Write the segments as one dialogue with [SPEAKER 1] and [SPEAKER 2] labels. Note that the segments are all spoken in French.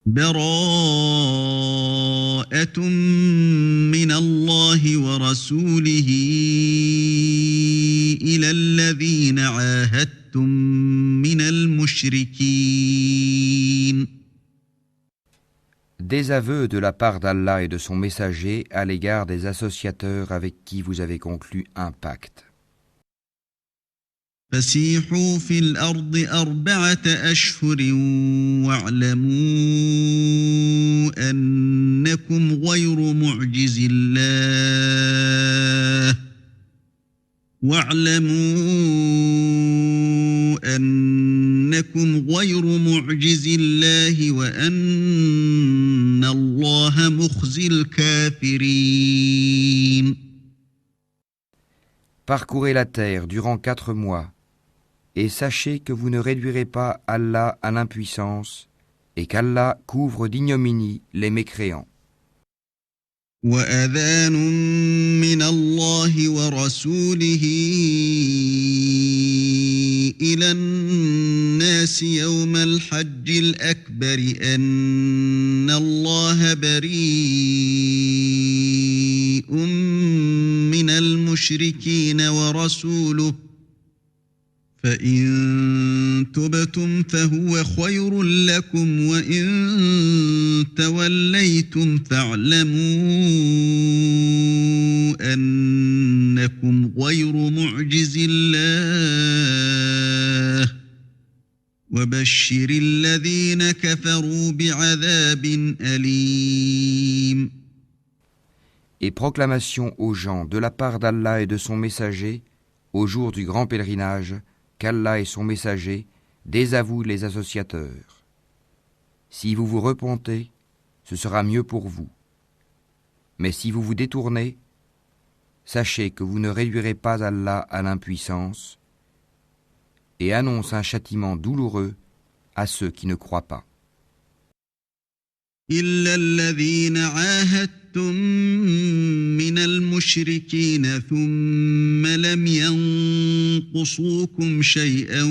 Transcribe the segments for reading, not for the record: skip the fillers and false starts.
[SPEAKER 1] براءة من الله ورسوله إلى الذين عاهدتم من المشركين.
[SPEAKER 2] Désaveu de la part d'Allah et de son messager à l'égard des associateurs avec qui vous avez conclu un pacte.
[SPEAKER 1] فسيحوا في الأرض 4 أشهر واعلموا أنكم غير معجز الله وأن الله مخزي الكافرين.
[SPEAKER 2] Parcourez la terre durant 4 mois, et sachez que vous ne réduirez pas Allah à l'impuissance, et qu'Allah couvre d'ignominie les mécréants.
[SPEAKER 1] وأذان من الله ورسوله إلى الناس يوم الحج الأكبر أن الله بريء من المشركين ورسوله فإن تبتم فهو خير لكم وإن توليتم فاعلموا أنكم غير معجز الله وبشر الذين كفروا بعذاب أليم.
[SPEAKER 2] Et proclamation aux gens de la part d'Allah et de son messager au jour du grand pèlerinage qu'Allah et son messager désavouent les associateurs. Si vous vous repentez, ce sera mieux pour vous. Mais si vous vous détournez, sachez que vous ne réduirez pas Allah à l'impuissance et annonce un châtiment douloureux à ceux qui ne croient pas.
[SPEAKER 1] إلا الذين عاهدتم من المشركين ثم لم ينقصوكم شيئا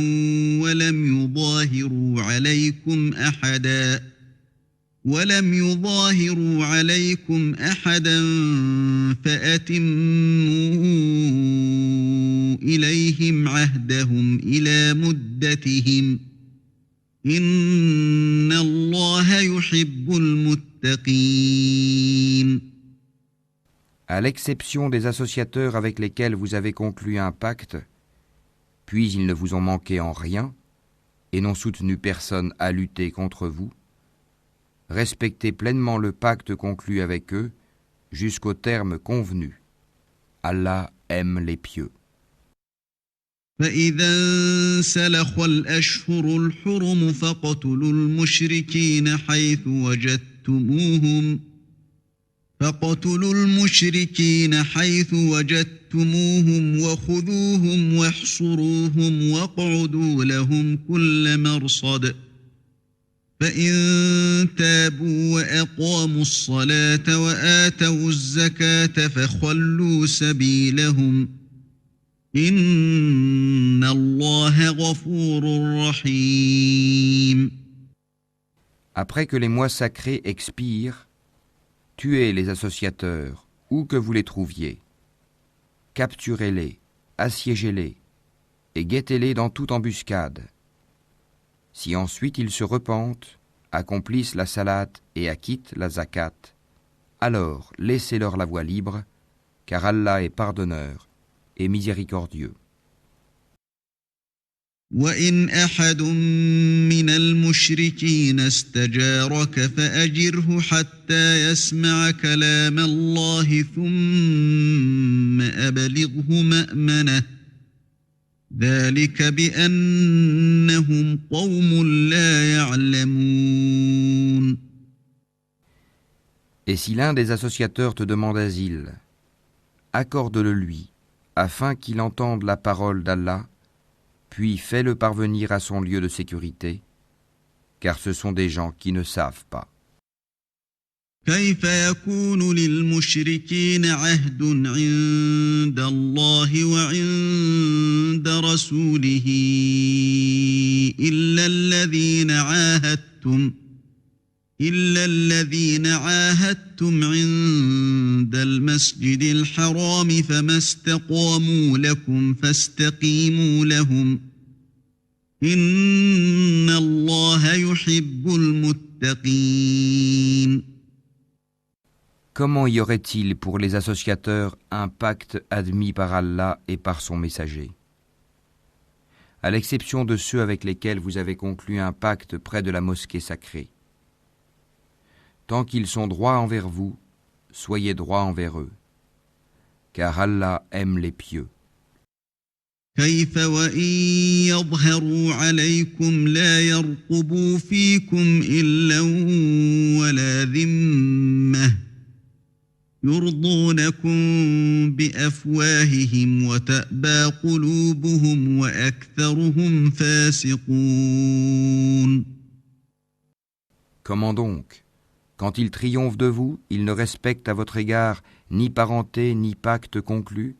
[SPEAKER 1] ولم يظاهروا عليكم أحدا فأتموا إليهم عهدهم إلى مدتهم إن الله يحب المتقين.
[SPEAKER 2] À l'exception des associateurs avec lesquels vous avez conclu un pacte, puis ils ne vous ont manqué en rien et n'ont soutenu personne à lutter contre vous, respectez pleinement le pacte conclu avec eux jusqu'au terme convenu. Allah aime les pieux.
[SPEAKER 1] فإذا انسلخ الأشهر الحرم فاقتلوا المشركين حيث وجدتموهم وخذوهم واحصروهم واقعدوا لهم كل مرصد فإن تابوا وأقاموا الصلاة وآتوا الزكاة فخلوا سبيلهم إن الله غفور رحيم.
[SPEAKER 2] Après que les mois sacrés expirent, tuez les associateurs, où que vous les trouviez. Capturez-les, assiégez-les, et guettez-les dans toute embuscade. Si ensuite ils se repentent, accomplissent la salate et acquittent la zakat, alors laissez-leur la voie libre, car Allah est pardonneur et miséricordieux.
[SPEAKER 1] وَإِنْ أَحَدٌ مِّنَ الْمُشْرِكِينَ اسْتَجَارَكَ فَأَجِرْهُ حَتَّى يَسْمَعَ كَلَامَ اللَّهِ ثُمَّ أَبْلِغْهُ مَأْمَنَهُ ذَلِكَ بِأَنَّهُمْ قَوْمٌ لَّا يَعْلَمُونَ.
[SPEAKER 2] Et si l'un des associateurs te demande asile, accorde-le lui, afin qu'il entende la parole d'Allah, puis fais-le parvenir à son lieu de sécurité, car ce sont des gens qui ne savent pas.
[SPEAKER 1] كيف يكون للمشركين عهد عند الله وعند رسوله إلا الذين عاهدتم إلا الذين عاهدتم عند المسجد الحرام فما استقاموا لكم فاستقيموا لهم إن الله يحب المتقين.
[SPEAKER 2] Comment y aurait-il pour les associateurs un pacte admis par Allah et par son messager? À l'exception de ceux avec lesquels vous avez conclu un pacte près de la mosquée sacrée. Tant qu'ils sont droits envers vous, soyez droits envers eux, car Allah aime les pieux.
[SPEAKER 1] كيف وإن يظهروا عليكم لا يرقبوا فيكم إلا ولا ذمة يرضونكم بأفواههم وتأبى قلوبهم وأكثرهم فاسقون.
[SPEAKER 2] Comment donc? Quand ils triomphent de vous, ils ne respectent à votre égard ni parenté ni pacte conclu.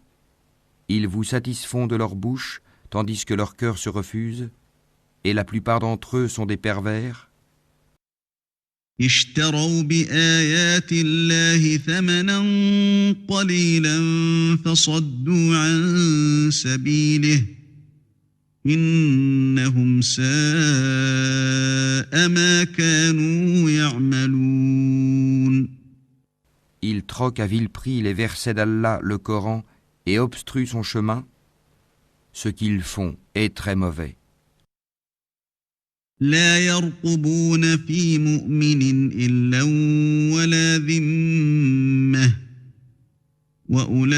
[SPEAKER 2] Ils vous satisfont de leur bouche, tandis que leur cœur se refuse, et la plupart d'entre eux sont des pervers.
[SPEAKER 1] اشتروا بآيات الله ثمنا قليلا فصدوا عن سبيله إنهم ساء ما كانوا يعملون.
[SPEAKER 2] Ils troquent à vil prix les versets d'Allah, le Coran, et obstruent son chemin. Ce qu'ils font est très mauvais.
[SPEAKER 1] لا يرقبون في مؤمن إلا ولا ذمة وأولئك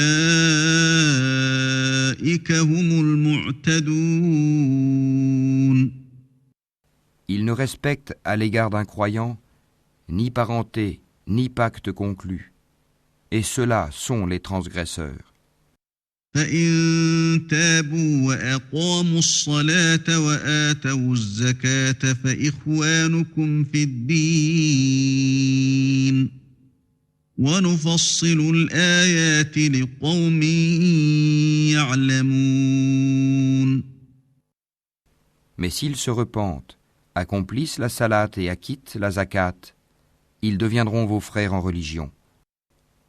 [SPEAKER 1] هم المعتدون.
[SPEAKER 2] Ils ne respectent à l'égard d'un croyant ni parenté, ni pacte conclu. Et ceux-là sont les transgresseurs.
[SPEAKER 1] فإن تابوا وأقاموا الصلاة وآتوا الزكاة فإخوانكم في الدين ونفصل الآيات لقوم يعلمون.
[SPEAKER 2] Mais s'ils se repentent, accomplissent la salat et acquittent la zakat, ils deviendront vos frères en religion.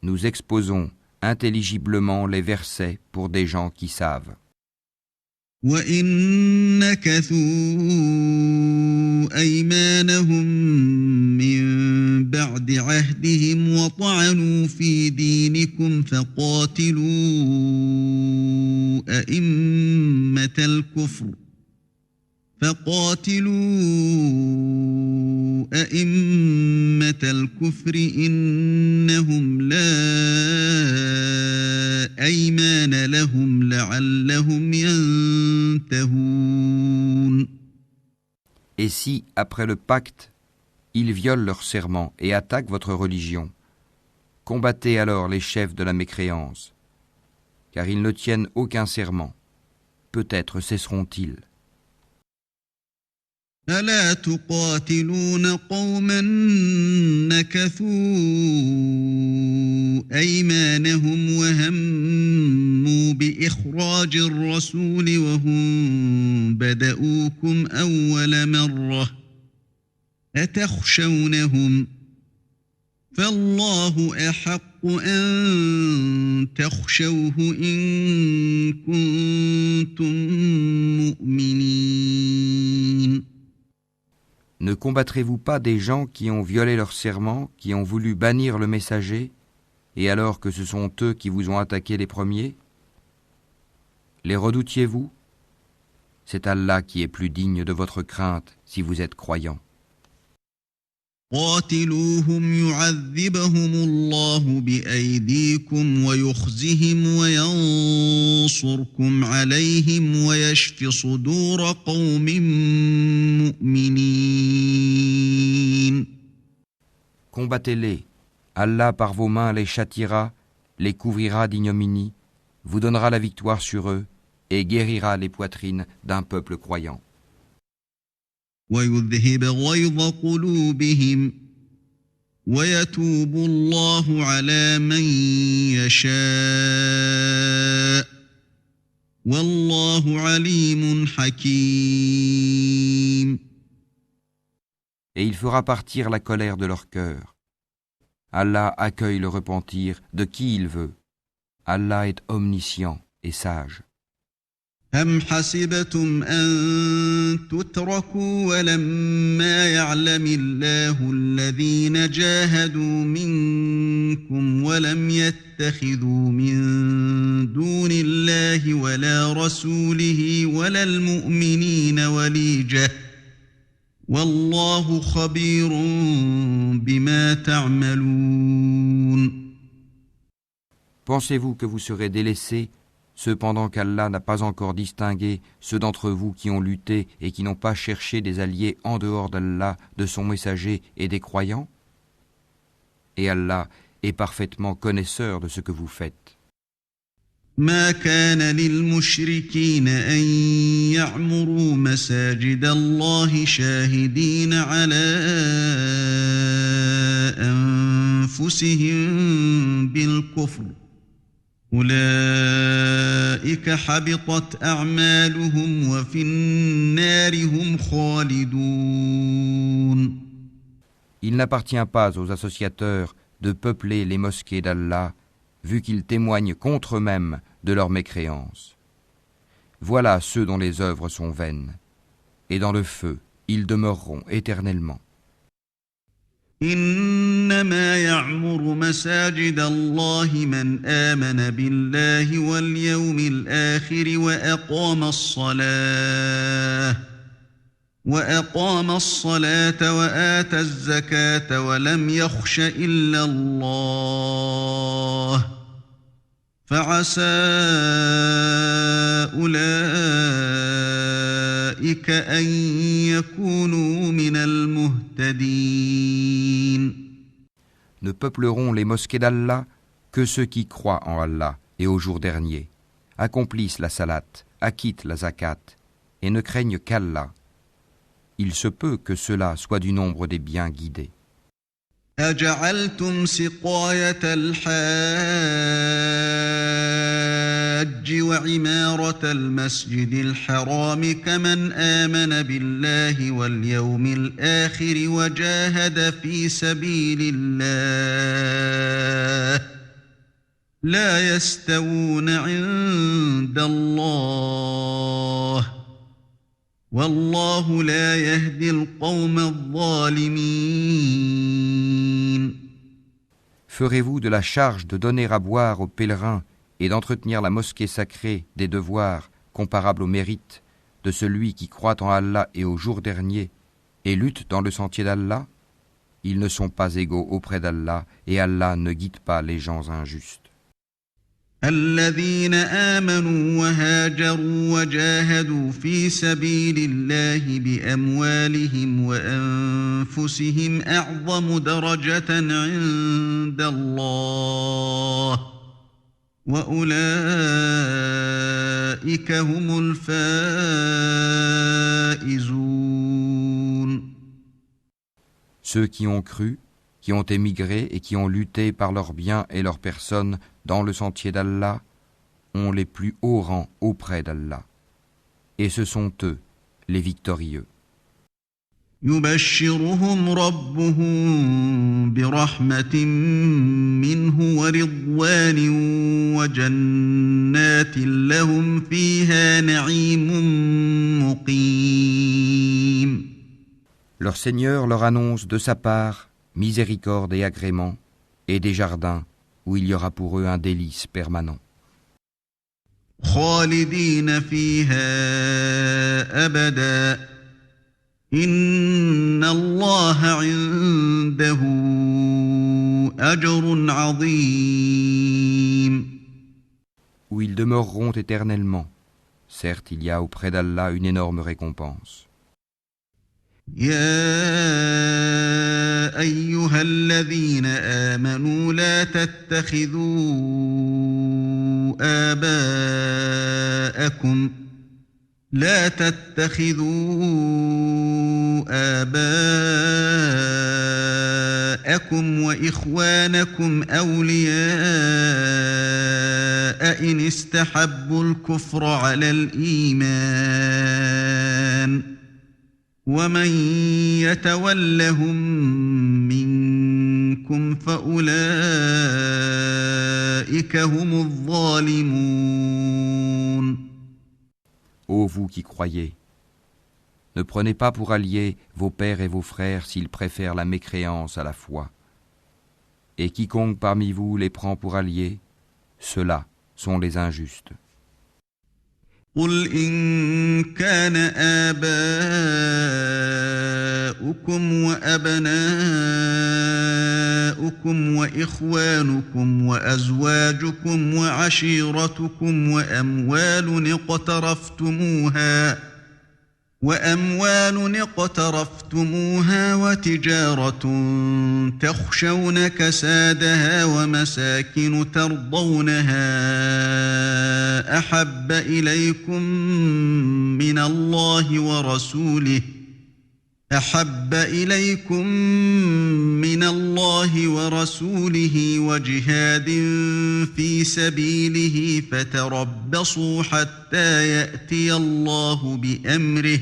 [SPEAKER 2] Nous exposons intelligiblement les versets pour des gens qui savent.
[SPEAKER 1] وَإِن نَكَثُوا أَيْمَانَهُم مِّن بَعْدِ عَهْدِهِمْ وَطَعَنُوا فِي دِينِكُمْ فَقَاتِلُوا أئمة الكفر إنهم لا أيمان لهم لعلهم ينتهون.
[SPEAKER 2] Et si, après le pacte, ils violent leur serment et attaquent votre religion, combattez alors les chefs de la mécréance, car ils ne tiennent aucun serment. Peut-être cesseront-ils.
[SPEAKER 1] ألا تقاتلون قوما نكثوا أيمانهم وهموا بإخراج الرسول وهم بدؤوكم أول مرة أتخشونهم فالله أحق أن تخشوه إن كنتم مؤمنين.
[SPEAKER 2] Ne combattrez-vous pas des gens qui ont violé leur serment, qui ont voulu bannir le messager, et alors que ce sont eux qui vous ont attaqué les premiers? Les redoutiez-vous? C'est Allah qui est plus digne de votre crainte si vous êtes croyants.
[SPEAKER 1] قاتلوهم يعذبهم الله بأيديكم ويخزهم وينصركم عليهم ويشف صدور قوم مؤمنين.
[SPEAKER 2] Combattez-les. Allah par vos mains les châtiera, les couvrira d'ignominie, vous donnera la victoire sur eux et guérira les poitrines d'un peuple croyant.
[SPEAKER 1] ويذهب غيظ قلوبهم ويتوب الله على من يشاء والله عليم حكيم.
[SPEAKER 2] et il fera partir la colère de leur cœur. Allah accueille le repentir de qui il veut. Allah est omniscient et sage.
[SPEAKER 1] أم حسبتم أن تتركوا ولما يعلم الله الذين جاهدوا منكم ولم يتخذوا من دون الله ولا رسوله ولا المؤمنين وليجة والله خبير بما تعملون.
[SPEAKER 2] Pensez-vous que vous serez délaissés cependant qu'Allah n'a pas encore distingué ceux d'entre vous qui ont lutté et qui n'ont pas cherché des alliés en dehors d'Allah, de son messager et des croyants? Et Allah est parfaitement connaisseur de ce que vous faites.
[SPEAKER 1] ما كان للمشركين أن يعمروا مساجد الله شاهدين على أنفسهم بالكفر أولئك حبطت أعمالهم وفي النار هم خالدون.
[SPEAKER 2] Il n'appartient pas aux associateurs de peupler les mosquées d'Allah, vu qu'ils témoignent contre eux-mêmes de leur mécréance. Voilà ceux dont les œuvres sont vaines, et dans le feu, ils demeureront éternellement.
[SPEAKER 1] إنما يعمر مساجد الله من آمن بالله واليوم الآخر وأقام الصلاة وآتى الزكاة ولم يخش إلا الله فعسى أولئك أن يكونوا من المهتدين.
[SPEAKER 2] Ne peupleront les mosquées d'Allah que ceux qui croient en Allah et au jour dernier, accomplissent la salat, acquittent la zakat et ne craignent qu'Allah. Il se peut que cela soit du nombre des bien guidés.
[SPEAKER 1] أجعلتم سقاية الحاج وعمارة المسجد الحرام كمن آمن بالله واليوم الآخر وجاهد في سبيل الله لا يستوون عند الله والله لا يهدي القوم الظالمين.
[SPEAKER 2] Ferez-vous de la charge de donner à boire aux pèlerins et d'entretenir la mosquée sacrée des devoirs comparables au mérite de celui qui croit en Allah et au jour dernier et lutte dans le sentier d'Allah? Ils ne sont pas égaux auprès d'Allah et Allah ne guide pas les gens injustes.
[SPEAKER 1] الذين آمنوا وهاجروا وجاهدوا في سبيل الله بأموالهم وأنفسهم أعظم درجة عند الله وأولئك هم الفائزون.
[SPEAKER 2] Ceux qui ont cru, qui ont émigré et qui ont lutté par leurs biens et leurs personnes dans le sentier d'Allah, ont les plus hauts rangs auprès d'Allah. Et ce sont eux, les victorieux.
[SPEAKER 1] يبشرهم ربهم برحمة منه ورضوان وجنات لهم فيها نعيم مقيم.
[SPEAKER 2] Leur Seigneur leur annonce de sa part miséricorde et agrément, et des jardins où il y aura pour eux un délice permanent.
[SPEAKER 1] خالدين فيها أبدا إن الله عنده أجر عظيم.
[SPEAKER 2] Où ils demeureront éternellement. Certes, il y a auprès d'Allah une énorme récompense.
[SPEAKER 1] يا أيها الذين آمنوا لا تتخذوا آباءكم وإخوانكم أولياء إن استحبوا الكفر على الإيمان ومن يتولهم منكم فأولئك هم الظالمون.
[SPEAKER 2] Ô vous qui croyez, ne prenez pas pour alliés vos pères et vos frères s'ils préfèrent la mécréance à la foi. Et quiconque parmi vous les prend pour alliés, ceux-là sont les injustes.
[SPEAKER 1] قل إن كان آباؤكم وأبناؤكم وإخوانكم وأزواجكم وعشيرتكم وأموال اقترفتموها وتجارة تخشون كسادها ومساكن ترضونها أحب إليكم من الله ورسوله وجهاد في سبيله فتربصوا حتى يأتي الله بأمره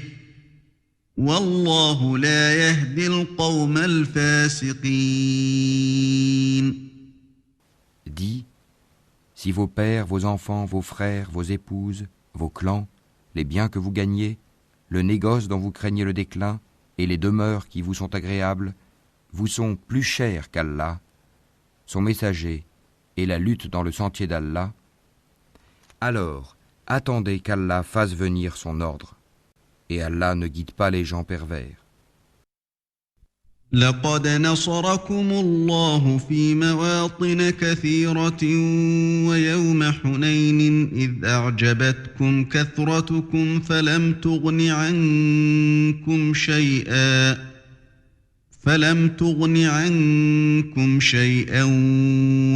[SPEAKER 1] والله لا يهدي القوم الفاسقين.
[SPEAKER 2] Dis, si vos pères, vos enfants, vos frères, vos épouses, vos clans, les biens que vous gagnez, le négoce dont vous craignez le déclin, et les demeures qui vous sont agréables, vous sont plus chers qu'Allah, son messager, et la lutte dans le sentier d'Allah, alors attendez qu'Allah fasse venir son ordre, et Allah ne guide pas les gens pervers.
[SPEAKER 1] لقد نصركم الله في مواطن كثيرة ويوم حنين إذ أعجبتكم كثرتكم فلم تغن عنكم شيئا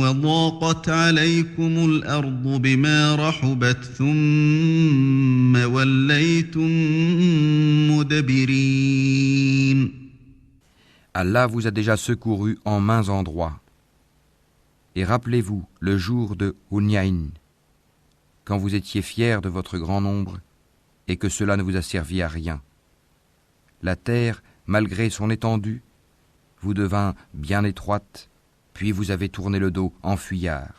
[SPEAKER 1] وضاقت عليكم الأرض بما رحبت ثم وليتم مدبرين.
[SPEAKER 2] Allah vous a déjà secouru en maints endroits. Et rappelez-vous le jour de Hunayn, quand vous étiez fiers de votre grand nombre et que cela ne vous a servi à rien. La terre, malgré son étendue, vous devint bien étroite, puis vous avez tourné le dos en fuyard.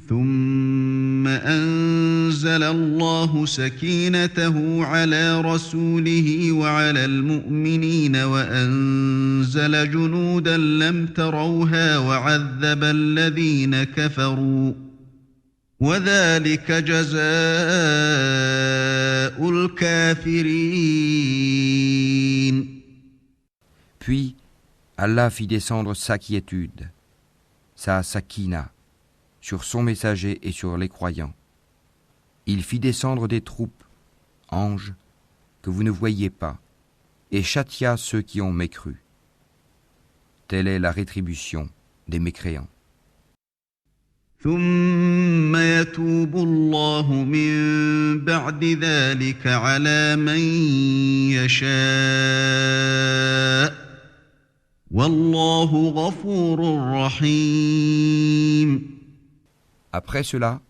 [SPEAKER 1] ثم أنزل الله سكينته على رسوله وعلى المؤمنين وأنزل جنودا لم تروها وعذب الذين كفروا وذلك جزاء الكافرين.
[SPEAKER 2] Puis Allah fit descendre sa quiétude, sa sakina, sur son messager et sur les croyants. Il fit descendre des troupes, anges, que vous ne voyiez pas, et châtia ceux qui ont mécru. Telle est la rétribution des mécréants.
[SPEAKER 1] ثم يتوب الله من بعد ذلك على من يشاء والله غفور رحيم.
[SPEAKER 2] Après cela,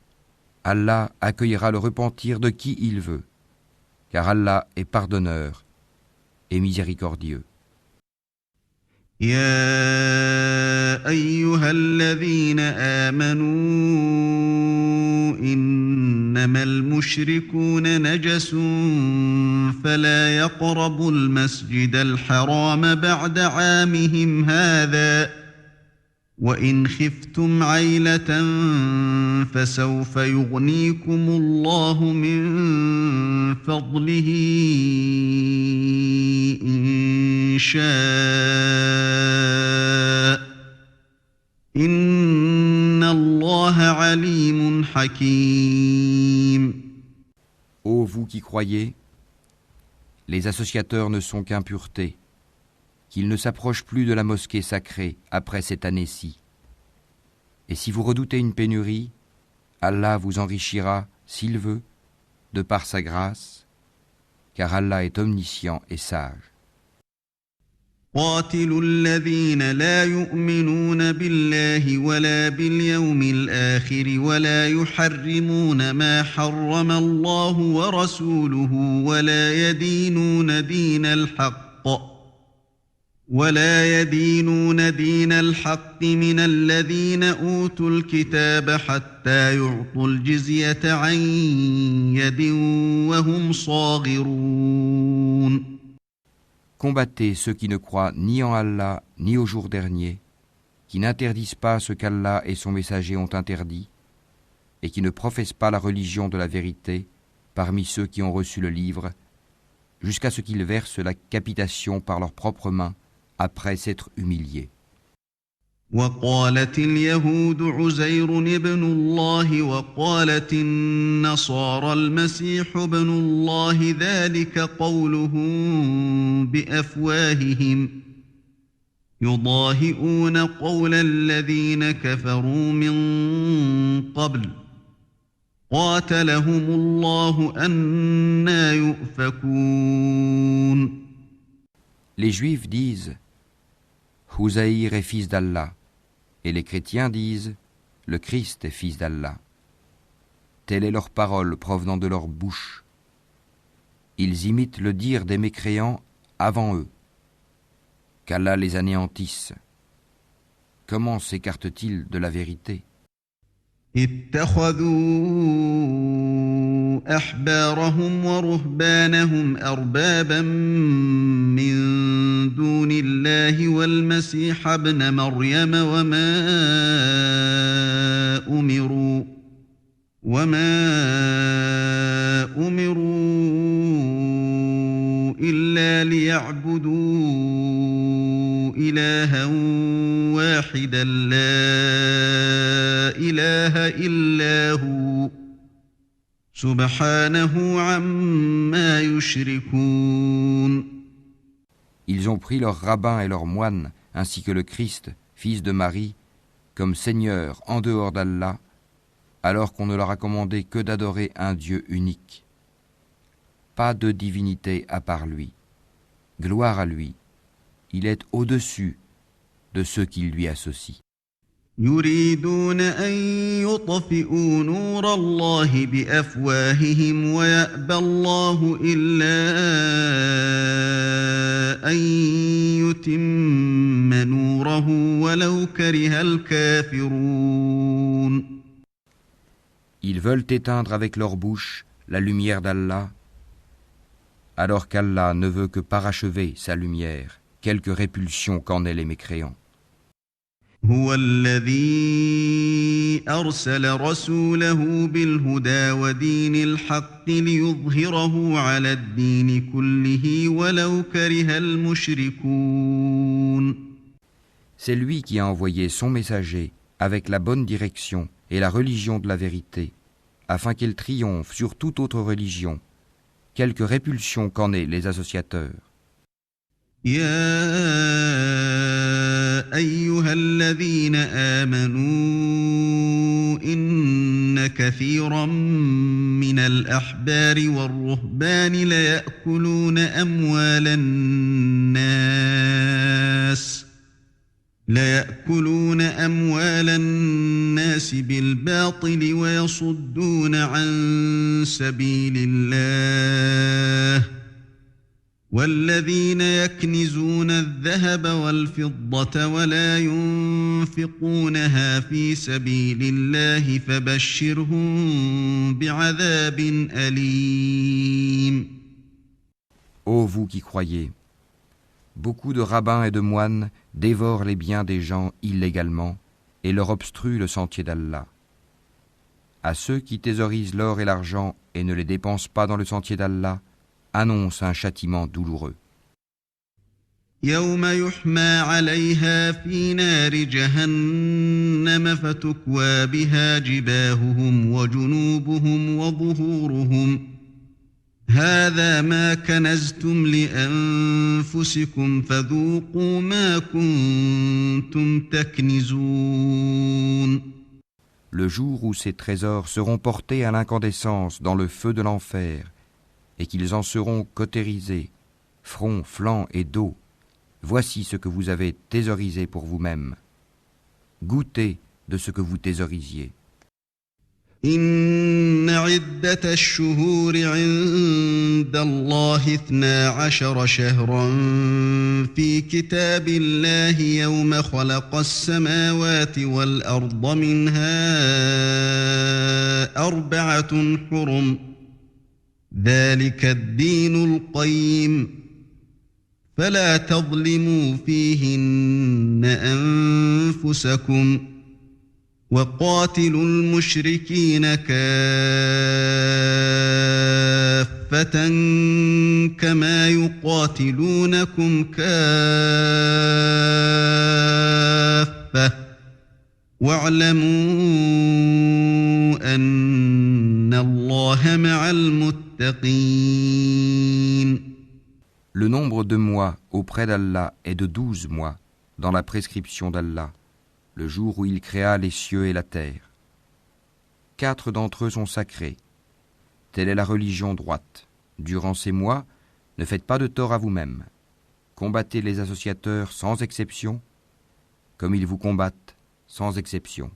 [SPEAKER 2] Allah accueillera le repentir de qui il veut, car Allah est pardonneur et miséricordieux.
[SPEAKER 1] يا أيها الذين آمنوا إنما المشركون نجس فلا يقربوا المسجد الحرام بعد عامهم هذا وإن خفتم عيلة فسوف يغنيكم الله من فضله إن شاء إن الله عليم حكيم.
[SPEAKER 2] Ô vous qui croyez, les associateurs ne sont qu'impuretés, qu'ils ne s'approchent plus de la mosquée sacrée après cette année-ci. Et si vous redoutez une pénurie, Allah vous enrichira, s'il veut, de par sa grâce, car Allah est omniscient et sage.
[SPEAKER 1] قاتلوا الذين لا يؤمنون بالله ولا باليوم الآخر ولا يحرمون ما حرم الله ورسوله ولا يدينون دين الحق من الذين أوتوا الكتاب حتى يعطوا الجزية عن يد وهم صاغرون.
[SPEAKER 2] Combattez ceux qui ne croient ni en Allah ni au jour dernier, qui n'interdisent pas ce qu'Allah et son messager ont interdit, et qui ne professent pas la religion de la vérité parmi ceux qui ont reçu le livre, jusqu'à ce qu'ils versent la capitation par leurs propres mains après s'être humiliés.
[SPEAKER 1] وقالت اليهود عزير ابن الله وقالت النصارى المسيح ابن الله ذلك قولهم بأفواههم يضاهئون قول الذين كفروا من قبل قاتلهم الله أنى يؤفكون.
[SPEAKER 2] Les Juifs disent « Houzaïr est fils d'Allah » et les chrétiens disent « Le Christ est fils d'Allah ». Telle est leur parole provenant de leur bouche. Ils imitent le dire des mécréants avant eux. Qu'Allah les anéantisse. Comment s'écartent-ils de la vérité ?
[SPEAKER 1] اتخذوا أحبارهم ورهبانهم أربابا من دون الله والمسيح ابن مريم وما أمروا إلا ليعبدوا إلها واحدا لا إله إلا هو سبحانه عما يشركون.
[SPEAKER 2] Ils ont pris leurs rabbins et leurs moines, ainsi que le Christ, fils de Marie, comme Seigneur en dehors d'Allah, alors qu'on ne leur a commandé que d'adorer un Dieu unique. Pas de divinité à part lui. Gloire à lui. Il est au-dessus de ceux qui lui associent.
[SPEAKER 1] يريدون أن يطفئوا نور الله بأفواههم ويأبى الله إلا أن يتم نوره ولو كره الكافرون.
[SPEAKER 2] Ils veulent éteindre avec leur bouche la lumière d'Allah, alors qu'Allah ne veut que parachever sa lumière, quelque répulsion qu'en aient les mécréants.
[SPEAKER 1] هو الذي أرسل رسوله بالهدى ودين الحق ليظهره على الدين كله ولو كره المشركون.
[SPEAKER 2] C'est lui qui a envoyé son messager avec la bonne direction et la religion de la vérité, afin qu'il triomphe sur toute autre religion, quelque répulsion qu'en aient les associateurs.
[SPEAKER 1] يا أيها الذين آمنوا إن كثيرا من الأحبار والرهبان ليأكلون أموال الناس بالباطل ويصدون عن سبيل الله والذين يكنزون الذهب والفضة ولا ينفقونها في سبيل الله فبشرهم بعذاب أليم.
[SPEAKER 2] Ô vous qui croyez, beaucoup de rabbins et de moines dévorent les biens des gens illégalement et leur obstruent le sentier d'Allah. À ceux qui thésaurisent l'or et l'argent et ne les dépensent pas dans le sentier d'Allah, annonce un châtiment douloureux.
[SPEAKER 1] يوم يحمى عليها في نار جهنم فتكوى بها جباههم وجنوبهم وظهورهم هذا ما كنزتم لأنفسكم فذوقوا ما كنتم تكنزون.
[SPEAKER 2] Le jour où ces trésors seront portés à l'incandescence dans le feu de l'enfer et qu'ils en seront cautérisés, front, flanc et dos, Voici ce que vous avez thésaurisé pour vous-même. Goûtez de ce que vous thésaurisiez.
[SPEAKER 1] إن عدة الشهور عند الله 12 شهرا في كتاب الله يوم خلق السماوات والأرض منها 4 حرم ذلك الدين القيم فلا تظلموا فيهن أنفسكم وقاتلوا المشركين كافة كما يقاتلونكم كافة واعلموا أن الله مع المتقين.
[SPEAKER 2] Le nombre de mois auprès d'Allah est de 12 mois dans la prescription d'Allah, le jour où il créa les cieux et la terre. 4 d'entre eux sont sacrés. Telle est la religion droite. Durant ces mois, ne faites pas de tort à vous-même. Combattez les associateurs sans exception, comme ils vous combattent sans exception.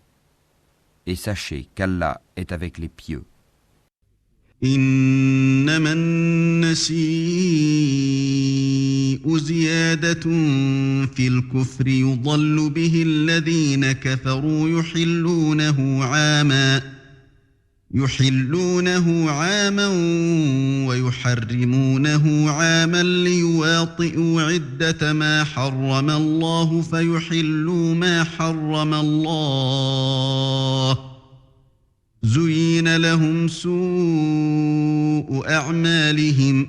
[SPEAKER 2] Et sachez qu'Allah est avec les pieux.
[SPEAKER 1] إنما النسيء زيادة في الكفر يضل به الذين كفروا يحلونه عاما ويحرمونه عاما ليواطئوا عدة ما حرم الله فيحلوا ما حرم الله زين لهم سوء أعمالهم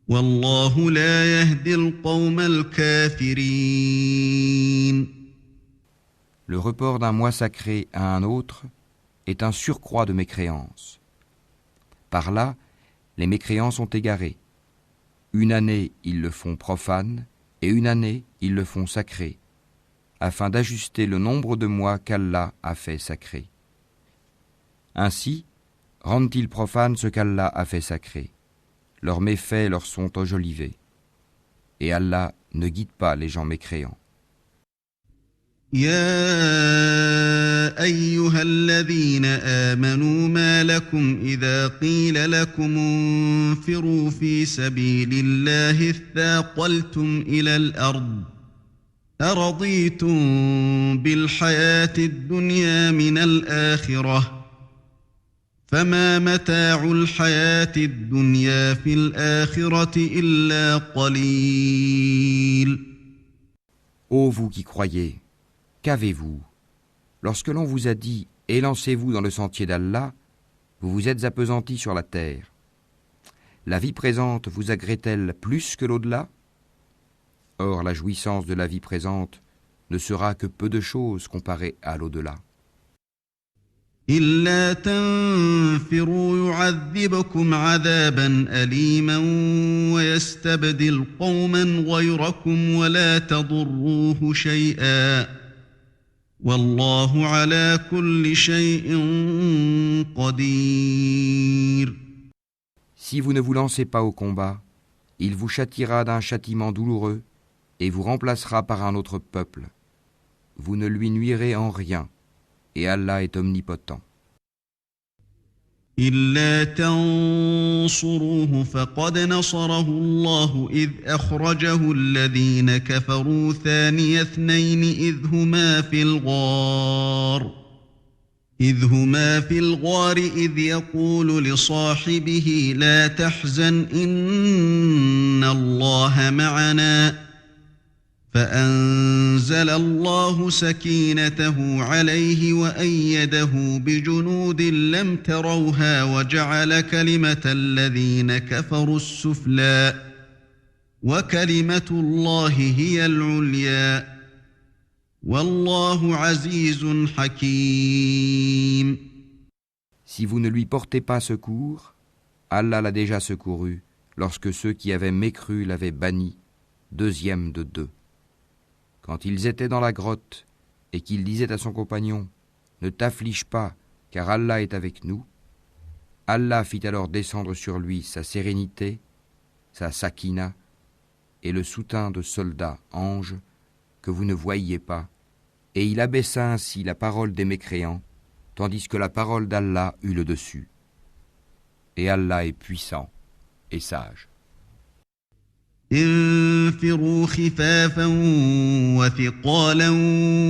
[SPEAKER 1] والله لا يهدي القوم الكافرين.
[SPEAKER 2] Le report d'un mois sacré à un autre est un surcroît de mécréance. Par là, les mécréants sont égarés. Une année, ils le font profane, et une année, ils le font sacré, afin d'ajuster le nombre de mois qu'Allah a fait sacré. Ainsi, rendent-ils profanes ce qu'Allah a fait sacré. Leurs méfaits leur sont enjolivés. Et Allah ne guide pas les gens mécréants.
[SPEAKER 1] يا أيها الذين آمنوا ما لكم إذا قيل لكم انفروا في سبيل الله اثاقلتم إلى الأرض أرضيتم بالحياة الدنيا من الآخرة فما متاع الحياة الدنيا في الآخرة إلا قليل.
[SPEAKER 2] Ô vous qui croyez, qu'avez-vous? Lorsque l'on vous a dit « Élancez-vous dans le sentier d'Allah », vous vous êtes appesantis sur la terre. La vie présente vous agrée-t-elle plus que l'au-delà? Or, la jouissance de la vie présente ne sera que peu de choses comparée à l'au-delà.
[SPEAKER 1] إلا تنفروا يعذبكم عذابا أليما ويستبدل قوما غيركم ولا تضروه شيئا والله على كل شيء قدير.
[SPEAKER 2] Si vous ne vous lancez pas au combat, il vous châtiera d'un châtiment douloureux et vous remplacera par un autre peuple. Vous ne lui nuirez en rien, et Allah est omnipotent.
[SPEAKER 1] إلا تنصروه فقد نصره الله إذ أخرجه الذين كفروا ثاني اثنين إذ هما في الغار إذ يقول لصاحبه لا تحزن إن الله معنا فأنزل الله سكينته عليه وأيده بجنود لم تروها وجعل كلمة الذين كفروا السفلى وكلمة الله هي العليا والله عزيز حكيم.
[SPEAKER 2] Si vous ne lui portez pas secours, Allah l'a déjà secouru lorsque ceux qui avaient mécru l'avaient banni, deuxième de deux. Quand ils étaient dans la grotte et qu'il disait à son compagnon « Ne t'afflige pas, car Allah est avec nous », Allah fit alors descendre sur lui sa sérénité, sa sakina, et le soutien de soldats, anges, que vous ne voyiez pas, et il abaissa ainsi la parole des mécréants, tandis que la parole d'Allah eut le dessus. Et Allah est puissant et sage.
[SPEAKER 1] انفروا خفافا وثقالا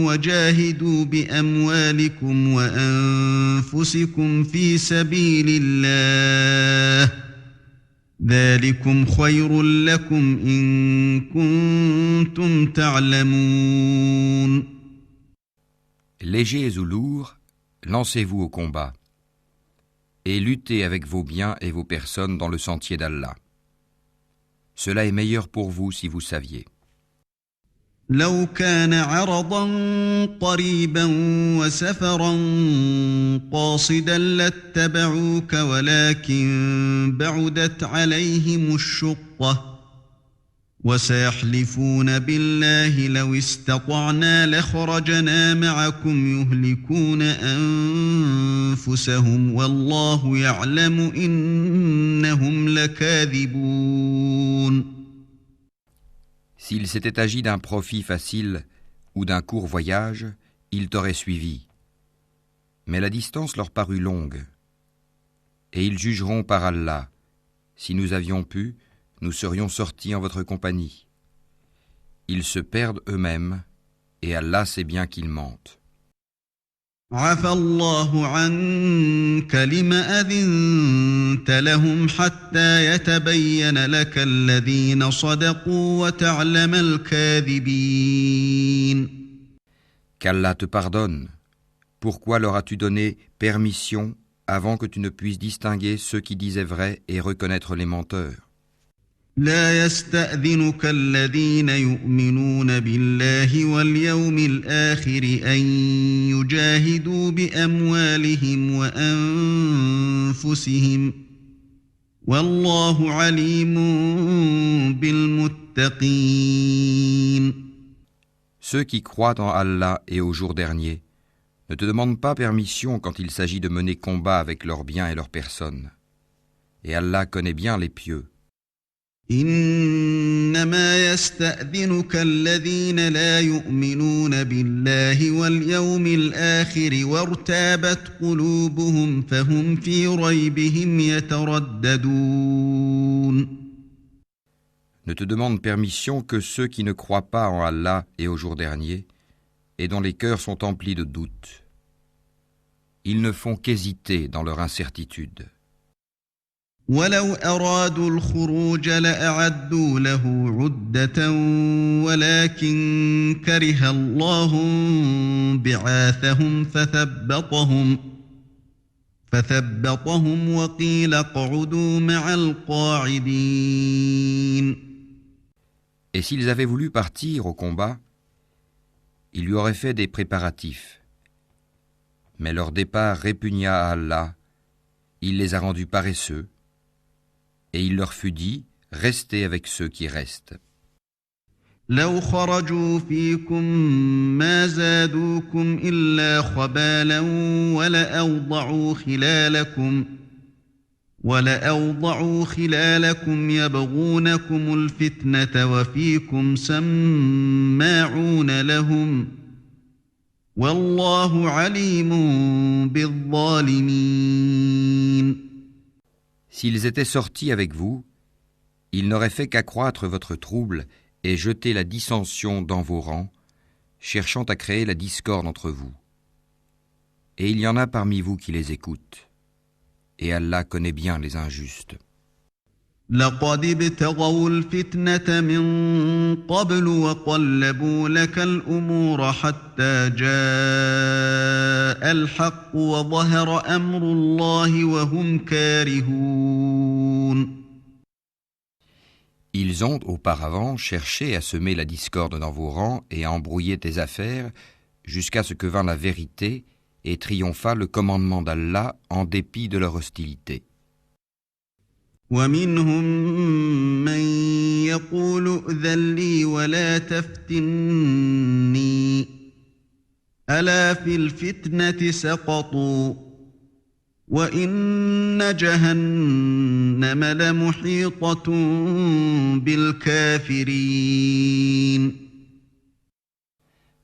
[SPEAKER 1] وجاهدوا بأموالكم وأنفسكم في سبيل الله ذلكم خير لكم إن كنتم تعلمون.
[SPEAKER 2] Légers ou lourds, lancez-vous au combat, et luttez avec vos biens et vos personnes dans le sentier d'Allah. Cela est meilleur pour vous si vous saviez.
[SPEAKER 1] لو كان عرضا قريبا وسفرا قاصدا لاتبعوك ولكن بعدت عليهم الشقة وسيحلفون بالله لو استطعنا لخرجنا معكم يهلكون أنفسهم والله يعلم إنهم لكاذبون.
[SPEAKER 2] S'il s'était agi d'un profit facile ou d'un court voyage, ils t'auraient suivi. Mais la distance leur parut longue. Et ils jugeront par Allah. Si nous avions pu, nous serions sortis en votre compagnie. Ils se perdent eux-mêmes, et Allah sait bien qu'ils mentent.
[SPEAKER 1] عفى الله عنك لم أذنت لهم حتى يتبين لك الذين صدقوا وتعلم الكاذبين.
[SPEAKER 2] Qu'Allah te pardonne. Pourquoi leur as-tu donné permission avant que tu ne puisses distinguer ceux qui disaient vrai et reconnaître les menteurs?
[SPEAKER 1] لا يستأذنك الذين يؤمنون بالله واليوم الآخر أن يجاهدوا بأموالهم وأنفسهم والله عليم بالمتقين.
[SPEAKER 2] Ceux qui croient en Allah et au jour dernier ne te demandent pas permission quand il s'agit de mener combat avec leurs biens et leurs personnes. Et Allah connaît bien les pieux.
[SPEAKER 1] إنما يستأذنك الذين لا يؤمنون بالله واليوم الآخر وارتابت قلوبهم فهم في ريبهم يترددون.
[SPEAKER 2] Ne te demandent permission que ceux qui ne croient pas en Allah et au jour dernier et dont les cœurs sont emplis de doutes. Ils ne font qu'hésiter dans leur incertitude.
[SPEAKER 1] ولو أرادوا الخروج لأعدوا له عدة ولكن كره الله بعاثهم فثبطهم وقيل اقعدوا مع القاعدين.
[SPEAKER 2] Et s'ils avaient voulu partir au combat, ils lui auraient fait des préparatifs. Mais leur départ répugna à Allah, il les a rendus paresseux, et il leur fut dit, restez avec ceux qui restent.
[SPEAKER 1] لو خرجوا فيكم ما زادوكم إلا خبالا ولأوضعوا خلالكم يبغونكم الفتنة وفيكم سماعون لهم والله عليم بالظالمين.
[SPEAKER 2] S'ils étaient sortis avec vous, ils n'auraient fait qu'accroître votre trouble et jeter la dissension dans vos rangs, cherchant à créer la discorde entre vous. Et il y en a parmi vous qui les écoutent. Et Allah connaît bien les injustes.
[SPEAKER 1] لقد ابتغوا الفتنة من قبل وقلبوا لك الأمور حتى جاء الحق وظهر أمر الله وهم كارهون.
[SPEAKER 2] Ils ont auparavant cherché à semer la discorde dans vos rangs et à embrouiller tes affaires jusqu'à ce que vint la vérité et triompha le commandement d'Allah en dépit de leur hostilité.
[SPEAKER 1] ومنهم من يقول ائذن لي ولا تفتني ألا في الفتنة سقطوا وإن جهنم جهنم لمحيطة بالكافرين.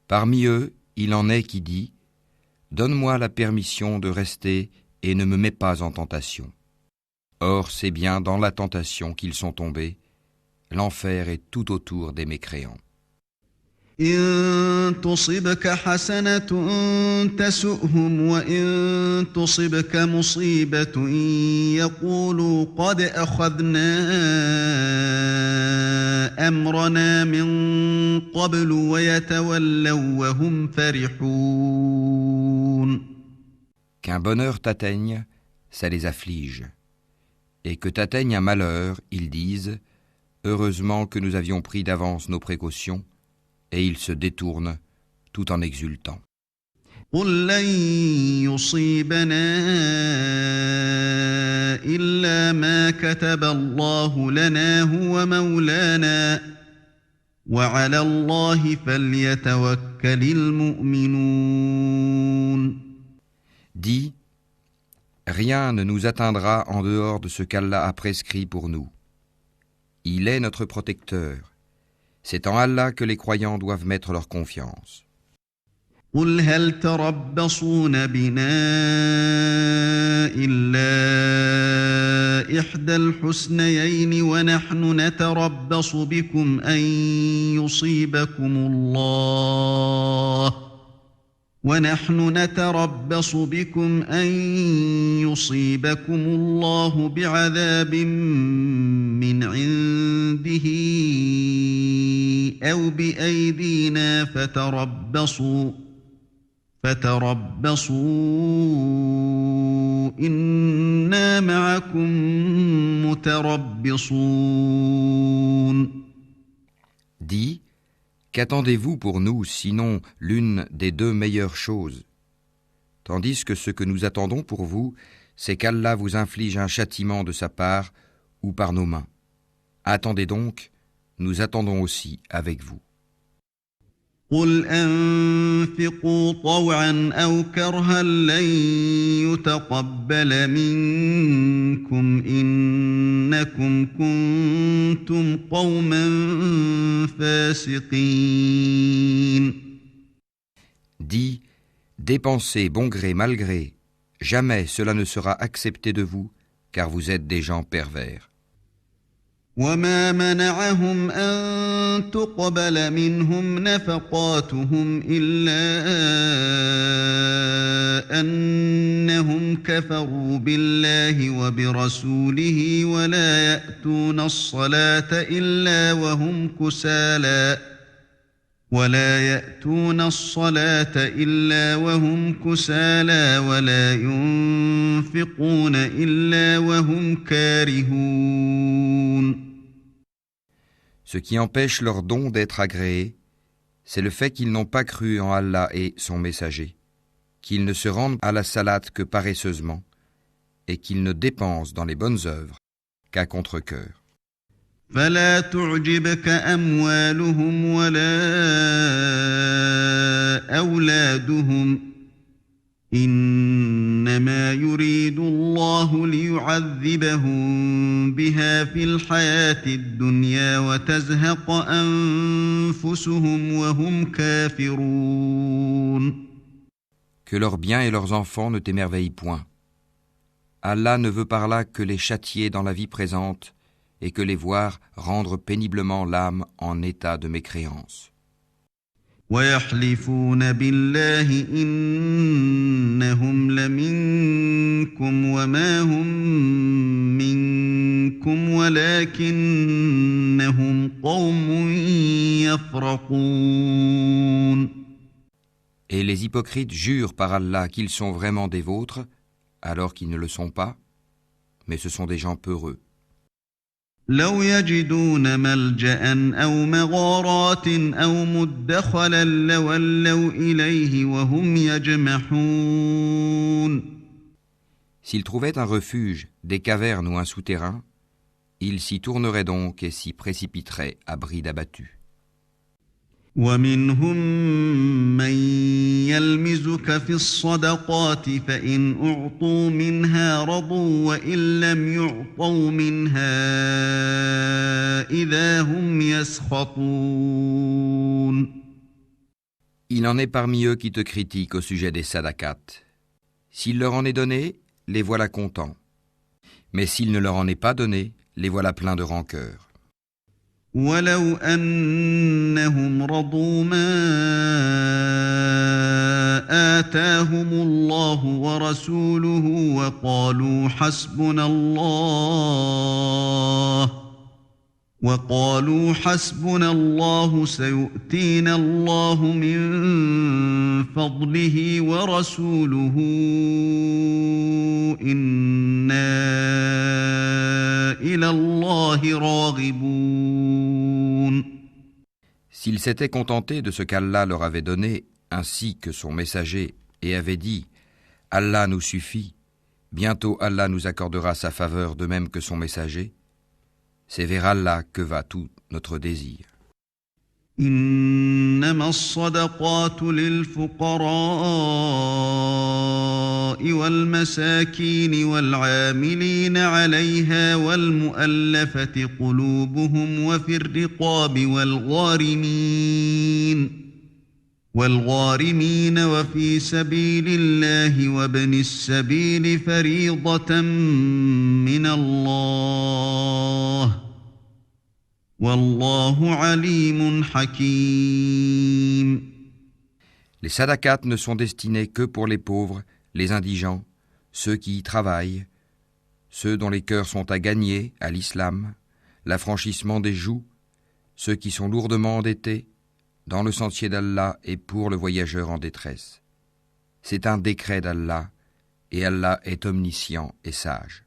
[SPEAKER 2] Parmi eux, il en est qui dit « Donne-moi la permission de rester et ne me mets pas en tentation. » Or, c'est bien dans la tentation qu'ils sont tombés. L'enfer est tout autour des mécréants.
[SPEAKER 1] إن تصبك حسنة تسؤهم وإن تصبك مصيبة يقولوا قد أخذنا أمرنا من قبل ويتولوا وهم فرحون.
[SPEAKER 2] Qu'un bonheur t'atteigne, ça les afflige. Et que t'atteigne un malheur, ils disent « Heureusement que nous avions pris d'avance nos précautions » et ils se détournent tout en exultant.
[SPEAKER 1] قل لن يصيبنا إلا ما كتب الله لنا هو مولانا وعلى الله فليتوكل المؤمنون.
[SPEAKER 2] Dis, rien ne nous atteindra en dehors de ce qu'Allah a prescrit pour nous. Il est notre protecteur. C'est en Allah que les croyants doivent mettre leur confiance.
[SPEAKER 1] قل هل تربصون بنا إلا إحدى الحسنيين ونحن نتربص بكم أن يصيبكم الله بعذاب من عنده أو بأيدينا فتربصوا إنا معكم متربصون.
[SPEAKER 2] Dis, qu'attendez-vous pour nous sinon l'une des deux meilleures choses? Tandis que ce que nous attendons pour vous, c'est qu'Allah vous inflige un châtiment de sa part ou par nos mains. Attendez donc, nous attendons aussi avec vous.
[SPEAKER 1] قل أنفقوا طوعا أو كرها لن يتقبل منكم إنكم كنتم قوما فاسقين.
[SPEAKER 2] Dis, dépensez bon gré mal gré, jamais cela ne sera accepté de vous, car vous êtes des gens pervers.
[SPEAKER 1] وما منعهم أن تقبل منهم نفقاتهم إلا أنهم كفروا بالله وبرسوله ولا يأتون الصلاة إلا وهم كسالى ولا ينفقون إلا وهم كارهون.
[SPEAKER 2] Ce qui empêche leur don d'être agréé, c'est le fait qu'ils n'ont pas cru en Allah et son messager, qu'ils ne se rendent à la salate que paresseusement, et qu'ils ne dépensent dans les bonnes œuvres qu'à contre-cœur.
[SPEAKER 1] فلا تعجبك أموالهم ولا أولادهم إنما يريد الله ليعذبهم بها في الحياة الدنيا وتزهق أنفسهم وهم كافرون.
[SPEAKER 2] Que leurs biens et leurs enfants ne t'émerveillent point. Allah ne veut par là que les châtier dans la vie présente et que les voir rendre péniblement l'âme en état de mécréance.
[SPEAKER 1] ويحلفون بالله إنهم لمنكم وما هم منكم ولكنهم قوم يفرقون.
[SPEAKER 2] Et les hypocrites jurent par Allah qu'ils sont vraiment des vôtres, alors qu'ils ne le sont pas, mais ce sont des gens peureux.
[SPEAKER 1] لو يجدون ملجأ أو مغارات أو مدخلا لولوا إليه وهم يجمحون.
[SPEAKER 2] S'ils trouvaient un refuge, des cavernes ou un souterrain, ils s'y tourneraient donc et s'y précipiteraient à bride abattue.
[SPEAKER 1] ومنهم من يلمزك في الصدقات فإن أعطوا منها رضوا وإن لم يعطوا منها إذا هم يسخطون.
[SPEAKER 2] Il en est parmi eux qui te critiquent au sujet des sadaqat. S'il leur en est donné, les voilà contents. Mais s'il ne leur en est pas donné, les voilà pleins de rancœur.
[SPEAKER 1] ولو أنهم رضوا ما آتاهم الله ورسوله وقالوا حسبنا الله سيؤتينا الله من فضله ورسوله إنا إلى الله راغبون.
[SPEAKER 2] S'ils s'étaient contentés de ce qu'Allah leur avait donné, ainsi que son messager, et avaient dit « Allah nous suffit, bientôt Allah nous accordera sa faveur de même que son messager », c'est vers Allah que va tout notre désir.
[SPEAKER 1] إنما الصدقات للفقراء والمساكين والعاملين عليها والمؤلفة قلوبهم وفي الرقاب والغارمين وفي سبيل الله وابن السبيل فريضة من الله والله عليم حكيم.
[SPEAKER 2] Les sadaqat ne sont destinés que pour les pauvres, les indigents, ceux qui y travaillent, ceux dont les cœurs sont à gagner à l'islam, l'affranchissement des joues, ceux qui sont lourdement endettés, dans le sentier d'Allah et pour le voyageur en détresse. C'est un décret d'Allah, et Allah est omniscient et sage.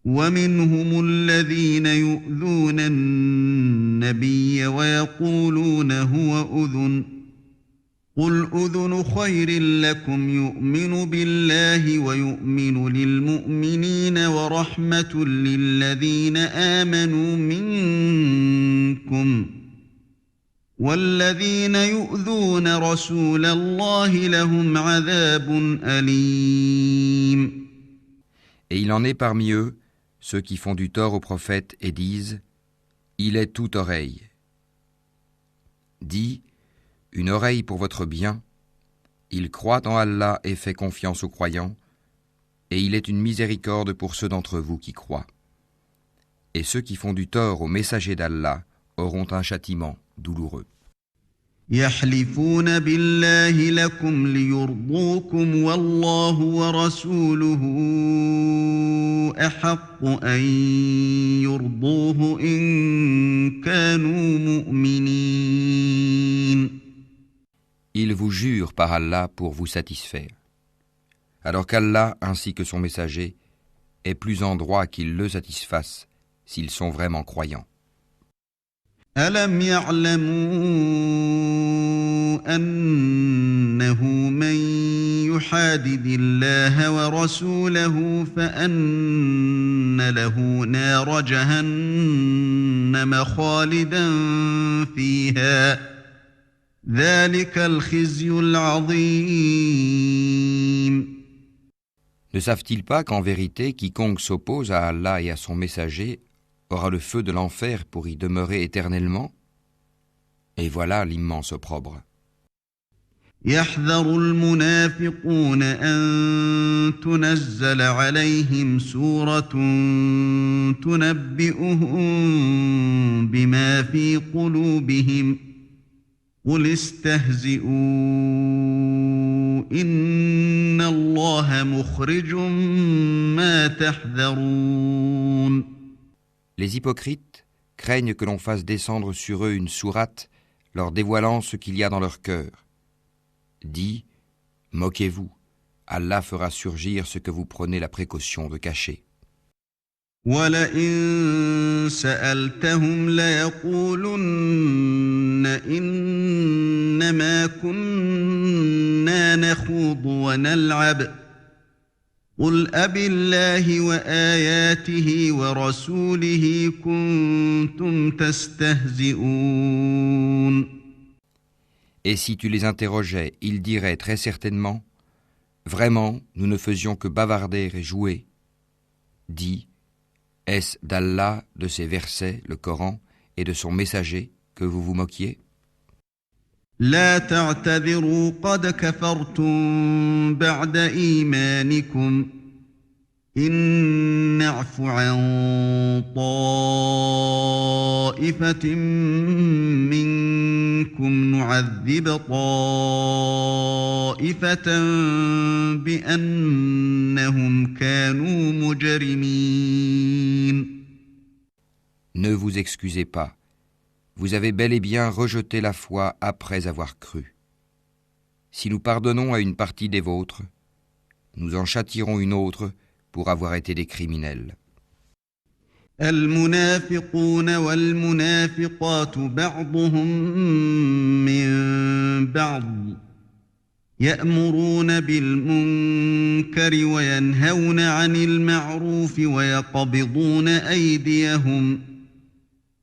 [SPEAKER 1] ومنهم الذين يؤذون النبي ويقولون هو أذن قل أذن خير لكم يؤمن بالله ويؤمن للمؤمنين ورحمة للذين آمنوا منكم والذين يؤذون رسول الله لهم عذاب أليم.
[SPEAKER 2] Et il en est parmi eux ceux qui font du tort au prophète et disent « Il est toute oreille ». Dis « Une oreille pour votre bien ». Il croit en Allah et fait confiance aux croyants, et il est une miséricorde pour ceux d'entre vous qui croient. Et ceux qui font du tort au messager d'Allah auront un châtiment douloureux.
[SPEAKER 1] يحلفون بالله لكم ليرضوكم والله ورسوله أحق أن يرضوه إن كانوا مؤمنين.
[SPEAKER 2] Ils vous jurent par Allah pour vous satisfaire, alors qu'Allah ainsi que son messager est plus en droit qu'ils le satisfassent s'ils sont vraiment croyants.
[SPEAKER 1] ألم يعلموا أنه من يحادد الله ورسوله فأن له نار جهنم خالدا فيها ذلك الخزي العظيم.
[SPEAKER 2] Ne savent-ils pas qu'en vérité, quiconque s'oppose à Allah et à son messager aura le feu de l'enfer pour y demeurer éternellement? Et voilà l'immense opprobre.
[SPEAKER 1] يحذر المنافقون أن تنزل عليهم سورة تنبئهم بما في قلوبهم قل استهزئوا إن الله مخرج ما تحذرون.
[SPEAKER 2] Les hypocrites craignent que l'on fasse descendre sur eux une sourate leur dévoilant ce qu'il y a dans leur cœur. Dis, moquez-vous, Allah fera surgir ce que vous prenez la précaution de cacher.
[SPEAKER 1] وَلَئِن سَأَلْتَهُمْ لَيَقُولُنَّ إِنَّمَا كُنَّا نَخُوضُ وَنَلْعَبُ قُلْ أَبِاللَّهِ وَآيَاتِهِ وَرَسُولِهِ كُنتُمْ تَسْتَهْزِئُونَ.
[SPEAKER 2] Et si tu les interrogeais, ils diraient très certainement, « Vraiment, nous ne faisions que bavarder et jouer. » Dis, est-ce d'Allah, de ses versets, le Coran, et de son messager, que vous vous moquiez?
[SPEAKER 1] لا تعتذروا قد كفرتم بعد إيمانكم إن نعف عن طائفة منكم نعذب طائفة بأنهم كانوا مجرمين.
[SPEAKER 2] Ne vous excusez pas. Vous avez bel et bien rejeté la foi après avoir cru. Si nous pardonnons à une partie des vôtres, nous en châtierons une autre pour avoir été des criminels.
[SPEAKER 1] المنافقون والمنافقات بعضهم من بعض يأمرون بالمنكر وينهون عن المعروف ويقبضون أيديهم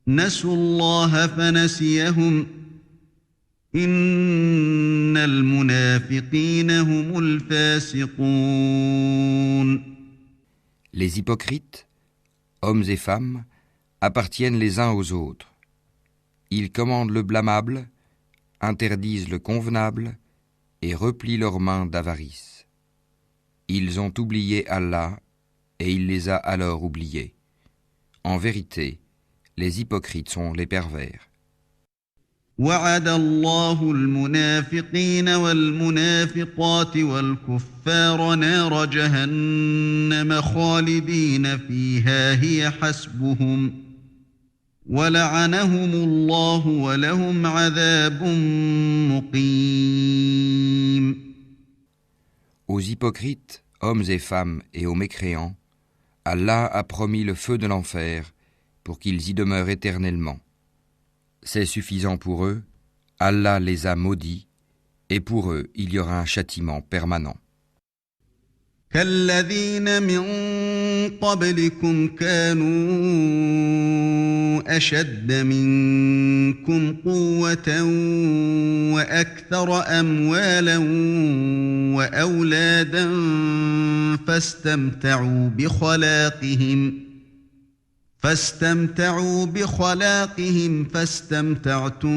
[SPEAKER 1] نسوا الله فنسيهم إن المنافقين هم الفاسقون.
[SPEAKER 2] Les hypocrites, hommes et femmes, appartiennent les uns aux autres. Ils commandent le blâmable, interdisent le convenable et replient leurs mains d'avarice. Ils ont oublié Allah et il les a alors oubliés. En vérité, les hypocrites sont les pervers.
[SPEAKER 1] وعد الله المنافقين والمنافقات والكفار نار جهنم خالدين فيها هي حسبهم ولعنهم الله ولهم عذاب مقيم.
[SPEAKER 2] Aux hypocrites, hommes et femmes, et aux mécréants, Allah a promis le feu de l'enfer pour qu'ils y demeurent éternellement. C'est suffisant pour eux, Allah les a maudits, et pour eux il y aura un châtiment permanent.
[SPEAKER 1] كالذين من قبلكم كانوا أشد منكم قوة وأكثر أموالا وأولادا فاستمتعوا بخلاقهم فاستمتعتم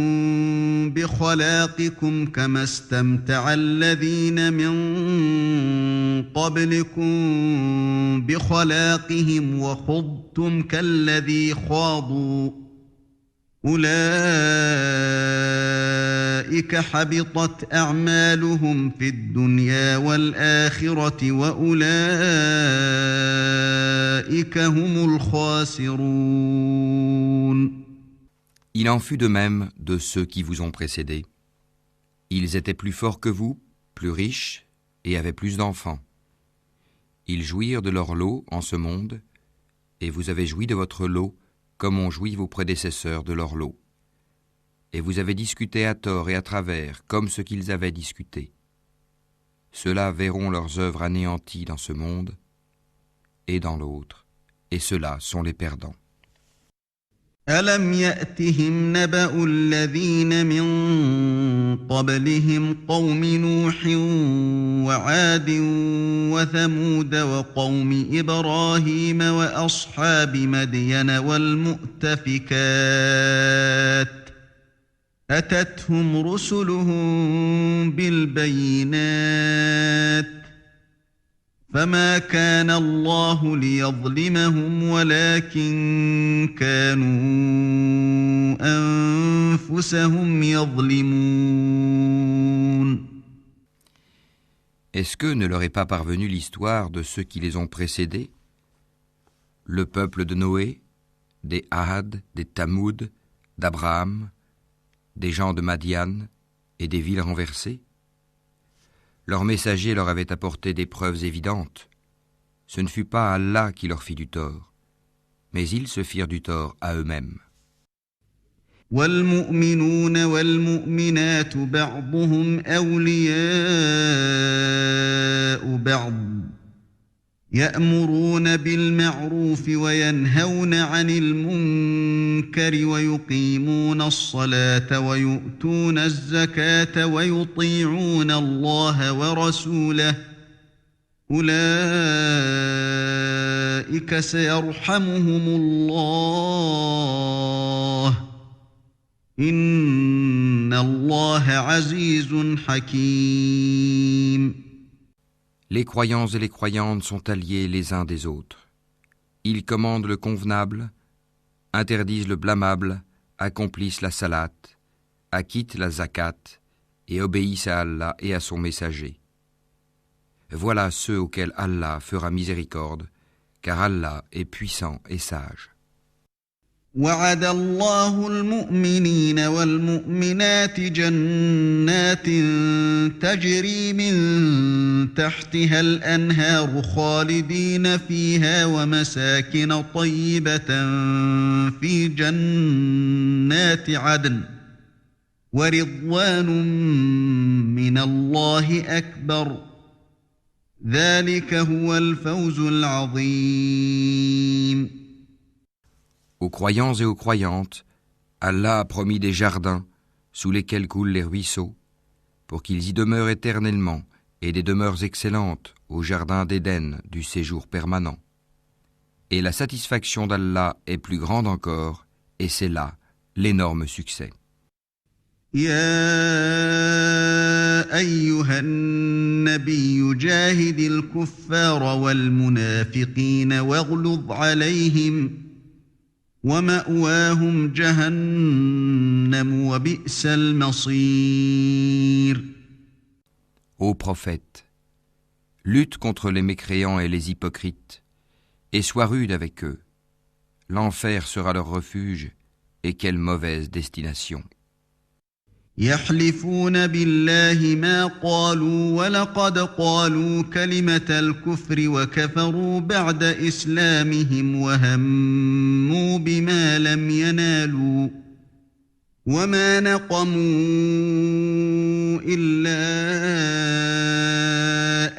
[SPEAKER 1] بخلاقكم كما استمتع الذين من قبلكم بخلاقهم وخضتم كالذي خاضوا أولئك حبطت أعمالهم في الدنيا والآخرة وأولئك هم الخاسرون.
[SPEAKER 2] Il en fut de même de ceux qui vous ont précédés. Ils étaient plus forts que vous, plus riches et avaient plus d'enfants. Ils jouirent de leur lot en ce monde, et vous avez joui de votre lot comme ont joui vos prédécesseurs de leur lot. Et vous avez discuté à tort et à travers, comme ce qu'ils avaient discuté. Ceux-là verront leurs œuvres anéanties dans ce monde et dans l'autre, et ceux-là sont les perdants.
[SPEAKER 1] ألم يأتهم نبأ الذين من قبلهم قوم نوح وعاد وثمود وقوم إبراهيم وأصحاب مدين والمؤتفكات أتتهم رسلهم بالبينات فما كان الله ليظلمهم ولكن كانوا أنفسهم يظلمون.
[SPEAKER 2] Est-ce que ne leur est pas parvenue l'histoire de ceux qui les ont précédés? Le peuple de Noé, des Ahad, des Tamoud, d'Abraham, des gens de Madian et des villes renversées? Leurs messagers leur avaient apporté des preuves évidentes. Ce ne fut pas Allah qui leur fit du tort, mais ils se firent du tort à eux-mêmes.
[SPEAKER 1] والمؤمنون والمؤمنات بعضهم أولياء بعض يأمرون بالمعروف وينهون عن المنكر ويقيمون الصلاة ويؤتون الزكاة ويطيعون الله ورسوله أولئك سيرحمهم الله إن الله عزيز حكيم.
[SPEAKER 2] Les croyants et les croyantes sont alliés les uns des autres. Ils commandent le convenable, interdisent le blâmable, accomplissent la salat, acquittent la zakat et obéissent à Allah et à son messager. Voilà ceux auxquels Allah fera miséricorde, car Allah est puissant et sage.
[SPEAKER 1] وعد الله المؤمنين والمؤمنات جنات تجري من تحتها الأنهار خالدين فيها ومساكن طيبة في جنات عدن ورضوان من الله أكبر ذلك هو الفوز العظيم.
[SPEAKER 2] Aux croyants et aux croyantes, Allah a promis des jardins sous lesquels coulent les ruisseaux, pour qu'ils y demeurent éternellement, et des demeures excellentes au jardin d'Éden du séjour permanent. Et la satisfaction d'Allah est plus grande encore, et c'est là l'énorme succès.
[SPEAKER 1] يا أيها النبي جاهد الكفار والمنافقين واغلظ عليهم ومأواهم جهنم وبئس المصير.
[SPEAKER 2] Ô prophète, lutte contre les mécréants et les hypocrites, et sois rude avec eux. L'enfer sera leur refuge, et quelle mauvaise destination.
[SPEAKER 1] يحلفون بالله ما قالوا ولقد قالوا كلمة الكفر وكفروا بعد إسلامهم وهموا بما لم ينالوا وما نقموا إلا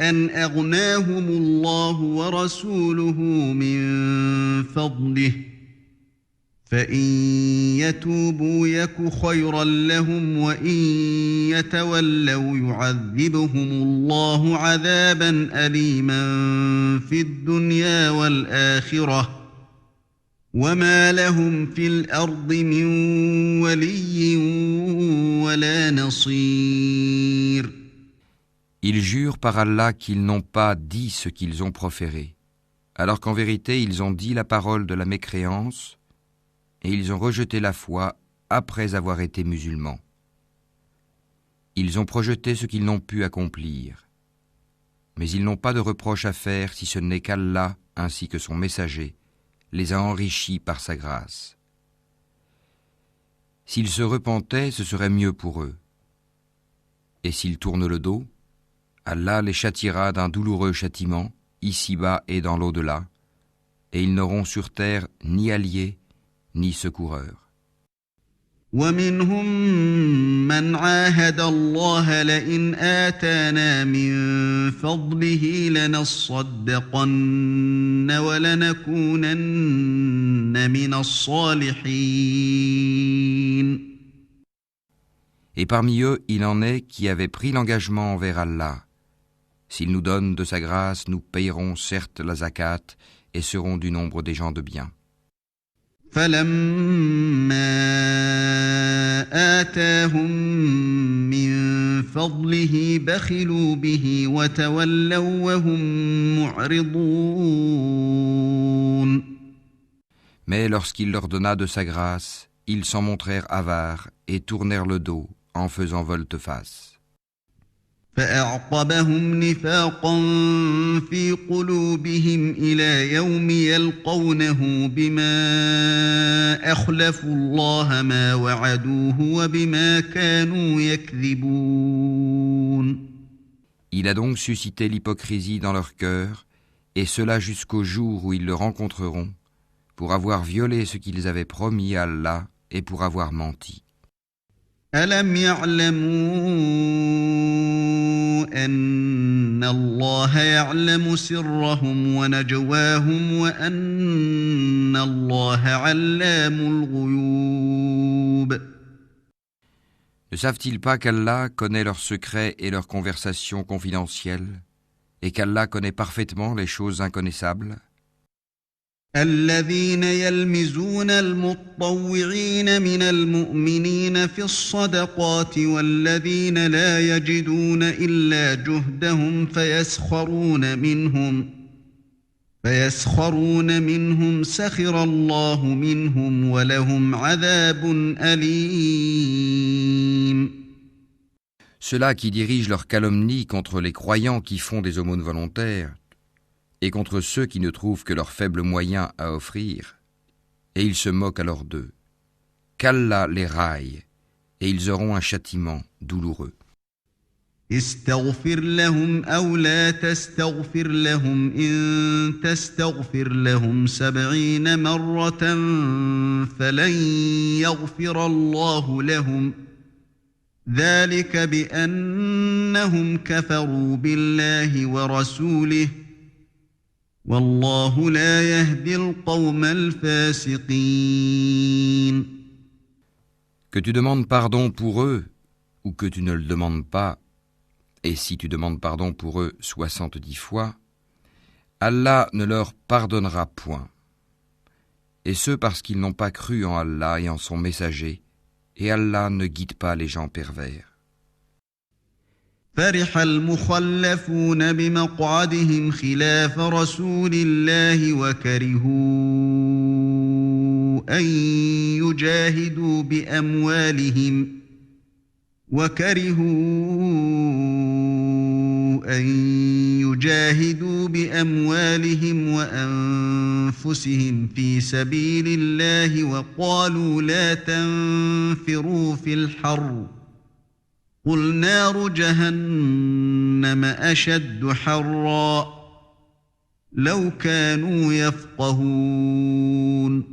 [SPEAKER 1] أن أغناهم الله ورسوله من فضله فإن يتوبوا يك خيرا لهم وإن يتولوا يعذبهم الله عذابا أليما في الدنيا والآخرة وما لهم في الأرض من ولي ولا نصير.
[SPEAKER 2] Ils jurent par Allah qu'ils n'ont pas dit ce qu'ils ont proféré, alors qu'en vérité ils ont dit la parole de la mécréance, et ils ont rejeté la foi après avoir été musulmans. Ils ont projeté ce qu'ils n'ont pu accomplir. Mais ils n'ont pas de reproche à faire si ce n'est qu'Allah, ainsi que son messager, les a enrichis par sa grâce. S'ils se repentaient, ce serait mieux pour eux. Et s'ils tournent le dos, Allah les châtiera d'un douloureux châtiment, ici-bas et dans l'au-delà, et ils n'auront sur terre ni alliés, ni secoureur.
[SPEAKER 1] ومنهم من عاهد الله لئن آتانا من فضله لنصدقن ولنكونن من الصالحين.
[SPEAKER 2] Et parmi eux, il en est qui avaient pris l'engagement envers Allah. S'il nous donne de sa grâce, nous payerons certes la zakat et serons du nombre des gens de bien.
[SPEAKER 1] فلما آتاهم من فضله بخلوا به وتولوا وهم معرضون.
[SPEAKER 2] Mais lorsqu'il leur donna de sa grâce, ils s'en montrèrent avares et tournèrent le dos en faisant volte-face.
[SPEAKER 1] فأعقبهم نفاقا في قلوبهم إلى يوم يلقونه بما أخلفوا الله ما وعدوه وبما كانوا يكذبون.
[SPEAKER 2] Il a donc suscité l'hypocrisie dans leur cœur, et cela jusqu'au jour où ils le rencontreront, pour avoir violé ce qu'ils avaient promis à Allah et pour avoir menti.
[SPEAKER 1] ألم يعلموا أن أن الله يعلم سرهم ونجواهم وأن الله علام الغيوب.
[SPEAKER 2] Ne savent-ils pas qu'Allah connaît leurs secrets et leurs conversations confidentielles, et qu'Allah connaît parfaitement les choses inconnaissables?
[SPEAKER 1] الذين يلمزون المطوعين من المؤمنين في الصدقات والذين لا يجدون إلا جهدهم فيسخرون منهم سخر الله منهم ولهم عذاب أليم.
[SPEAKER 2] Ceux-là qui dirigent leur calomnie contre les croyants qui font des aumônes volontaires, et contre ceux qui ne trouvent que leurs faibles moyens à offrir, et ils se moquent alors d'eux. Qu'Allah les raille, et ils auront un châtiment douloureux.
[SPEAKER 1] استغفر لهم أو لا تستغفر لهم إن تستغفر لهم 70 مرة فلن يغفر الله لهم ذلك بأنهم كفروا بالله ورسوله والله لا يهدي القوم الفاسقين.
[SPEAKER 2] Que tu demandes pardon pour eux, ou que tu ne le demandes pas, et si tu demandes pardon pour eux 70 fois, Allah ne leur pardonnera point. Et ce parce qu'ils n'ont pas cru en Allah et en son messager, et Allah ne guide pas les gens pervers.
[SPEAKER 1] فرح المخلفون بمقعدهم خلاف رسول الله وكرهوا أن يجاهدوا بأموالهم وأنفسهم في سبيل الله وقالوا لا تنفروا في الحر قل نار جهنم أشد حرا لو كانوا يفقهون.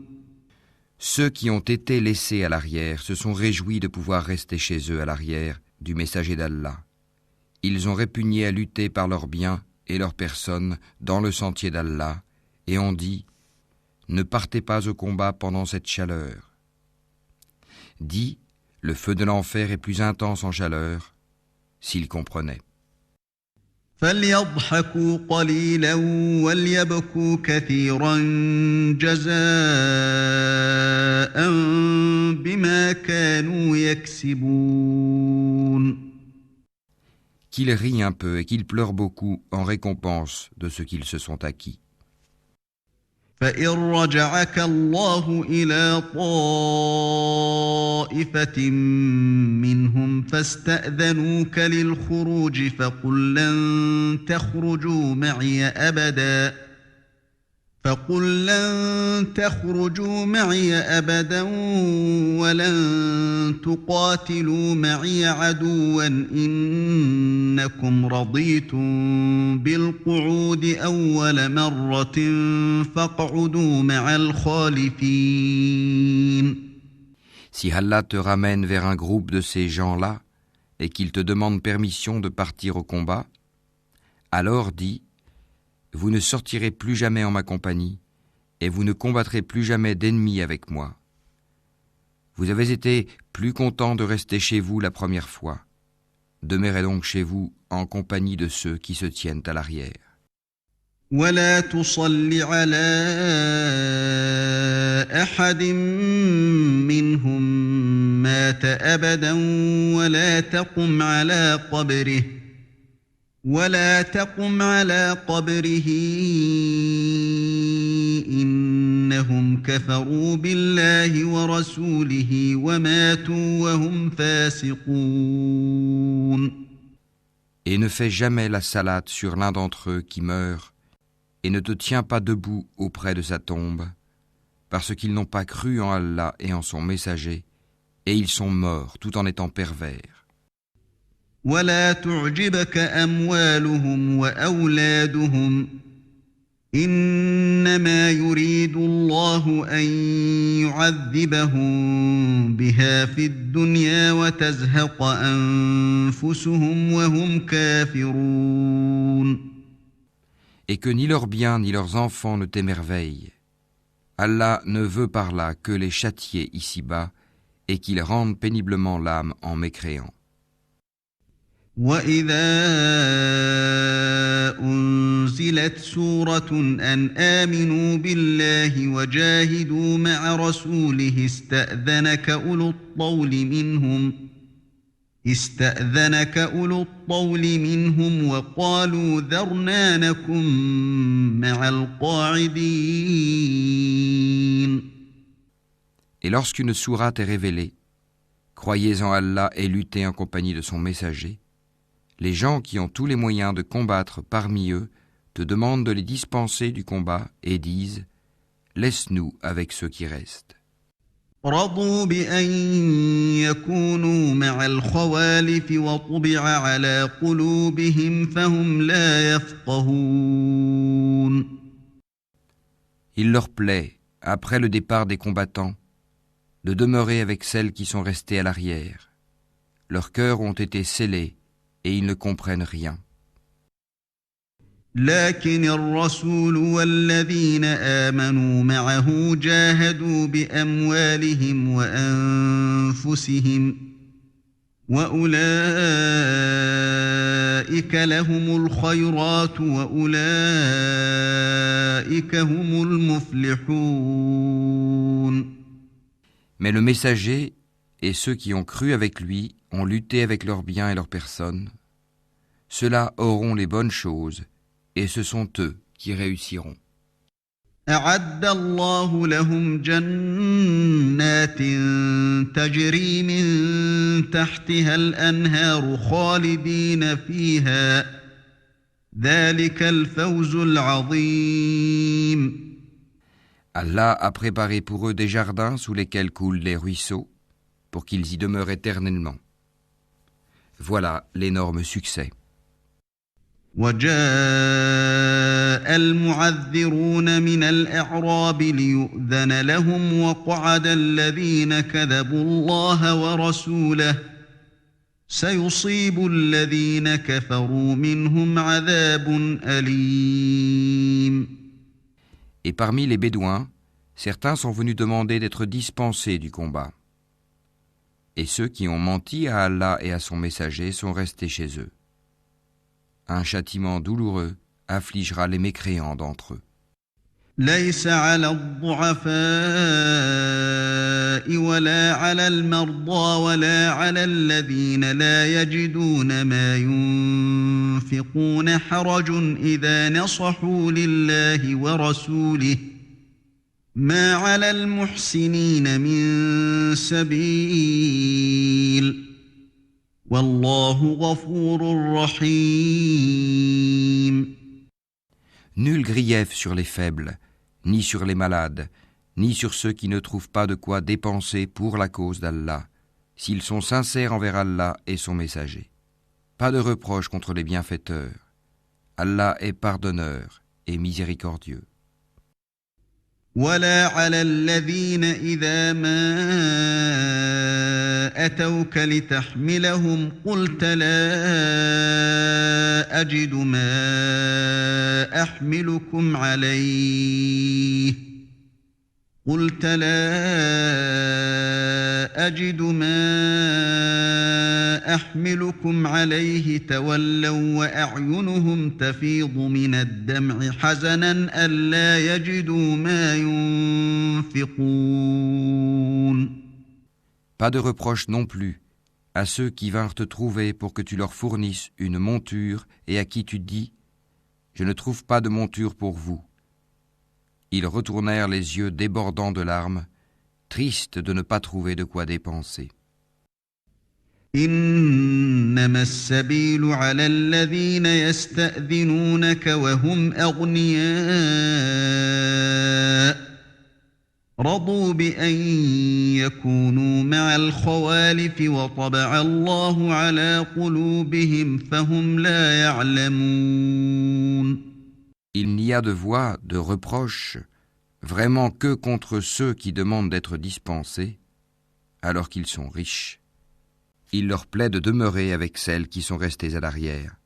[SPEAKER 2] Ceux qui ont été laissés à l'arrière se sont réjouis de pouvoir rester chez eux à l'arrière du messager d'Allah. Ils ont répugné à lutter par leurs biens et leurs personnes dans le sentier d'Allah et ont dit « Ne partez pas au combat pendant cette chaleur ». Dis « Le feu de l'enfer est plus intense en chaleur » s'ils comprenaient.
[SPEAKER 1] فليضحكوا قليلا وليبكوا كثيرا جزاء بما كانوا يكسبون.
[SPEAKER 2] Qu'ils rient un peu et qu'ils pleurent beaucoup en récompense de ce qu'ils se sont acquis.
[SPEAKER 1] فإن رجعك الله إلى طائفة منهم فاستأذنوك للخروج فقل لن تخرجوا معي أبدا ولن تقاتلوا معي عدوا إنكم رضيتم بالقعود أول مرة فاقعدوا مع الخالفين.
[SPEAKER 2] Si Allah te ramène vers un groupe de ces gens-là et qu'il te demande permission de partir au combat, alors dis « Vous ne sortirez plus jamais en ma compagnie et vous ne combattrez plus jamais d'ennemis avec moi. Vous avez été plus content de rester chez vous la première fois. Demeurez donc chez vous en compagnie de ceux qui se tiennent à l'arrière.
[SPEAKER 1] ولا تصل على أحد منهم مات أبدا ولا تقم على قبره إنهم كفروا بالله ورسوله وماتوا وهم فاسقون.
[SPEAKER 2] Et ne fais jamais la salate sur l'un d'entre eux qui meurt, et ne te tiens pas debout auprès de sa tombe, parce qu'ils n'ont pas cru en Allah et en son messager, et ils sont morts tout en étant pervers.
[SPEAKER 1] ولا تعجبك أموالهم وأولادهم إنما يريد الله أن يعذبهم بها في الدنيا وتزهق أنفسهم وهم كافرون.
[SPEAKER 2] Et que ni leurs biens ni leurs enfants ne t'émerveillent. Allah ne veut par là que les châtier ici-bas et qu'ils rendent péniblement l'âme en mécréant.
[SPEAKER 1] وَإِذَا أُنزِلَتْ سُورَةٌ أَنْ آمِنُوا بِاللَّهِ وَجَاهِدُوا مَعَ رَسُولِهِ استأذنك أولو الطول منهم وقالوا ذرنا نكن مع القاعدين.
[SPEAKER 2] Et lorsqu'une sourate est révélée, croyez en Allah et luttez en compagnie de son messager, les gens qui ont tous les moyens de combattre parmi eux te demandent de les dispenser du combat et disent « Laisse-nous avec ceux qui restent ».
[SPEAKER 1] رضوا بأن يكونوا مع الخوالف وطبع على قلوبهم فهم لا يفقهون.
[SPEAKER 2] Il leur plaît, après le départ des combattants, de demeurer avec celles qui sont restées à l'arrière. Leurs cœurs ont été scellés et ils ne comprennent rien.
[SPEAKER 1] لكن الرسول والذين آمنوا معه جاهدوا بأموالهم وأنفسهم وأولئك لهم الخيرات وأولئك هم المفلحون.
[SPEAKER 2] Mais le messager et ceux qui ont cru avec lui ont lutté avec leurs biens et leurs personnes. Ceux-là auront les bonnes choses et ce sont eux qui réussiront.
[SPEAKER 1] أعد الله لهم جنات تجري من تحتها الأنهار خالدين فيها ذلك الفوز العظيم.
[SPEAKER 2] Allah a préparé pour eux des jardins sous lesquels coulent les ruisseaux pour qu'ils y demeurent éternellement. Voilà l'énorme succès.
[SPEAKER 1] وجاء المعذرون من الأعراب ليؤذن لهم وقعد الذين كذبوا الله ورسوله سيصيب الذين كفروا منهم عذاب أليم.
[SPEAKER 2] Et parmi les Bédouins, certains sont venus demander d'être dispensés du combat. Et ceux qui ont menti à Allah et à son messager sont restés chez eux. Un châtiment douloureux affligera les mécréants d'entre eux.
[SPEAKER 1] ليس على الضعفاء ولا على المرضى ولا على الذين لا يجدون ما ينفقون حرج إذا نصحوا لله ورسوله ما على المحسنين من سبيل والله غفور رحيم.
[SPEAKER 2] Nul grief sur les faibles, ni sur les malades, ni sur ceux qui ne trouvent pas de quoi dépenser pour la cause d'Allah, s'ils sont sincères envers Allah et son messager. Pas de reproche contre les bienfaiteurs. Allah est pardonneur et miséricordieux.
[SPEAKER 1] ولا على الذين إذا ما أتوك لتحملهم قلت لا أجد ما أحملكم عليه تولوا وأعينهم تفيض من الدمع حزنا ألا يجدوا ما ينفقون.
[SPEAKER 2] Pas de reproche non plus à ceux qui vinrent te trouver pour que tu leur fournisses une monture et à qui tu dis « Je ne trouve pas de monture pour vous ». Ils retournèrent les yeux débordants de larmes, tristes de ne pas trouver de quoi dépenser.
[SPEAKER 1] إنما السبيل على الذين يستأذنونك وهم أغنياء رضوا بأن يكونوا مع الخوالف وطبع الله على قلوبهم فهم لا يعلمون.
[SPEAKER 2] Il n'y a de voix, de reproche, vraiment que contre ceux qui demandent d'être dispensés, alors qu'ils sont riches. Il leur plaît de demeurer avec celles qui sont restées à l'arrière,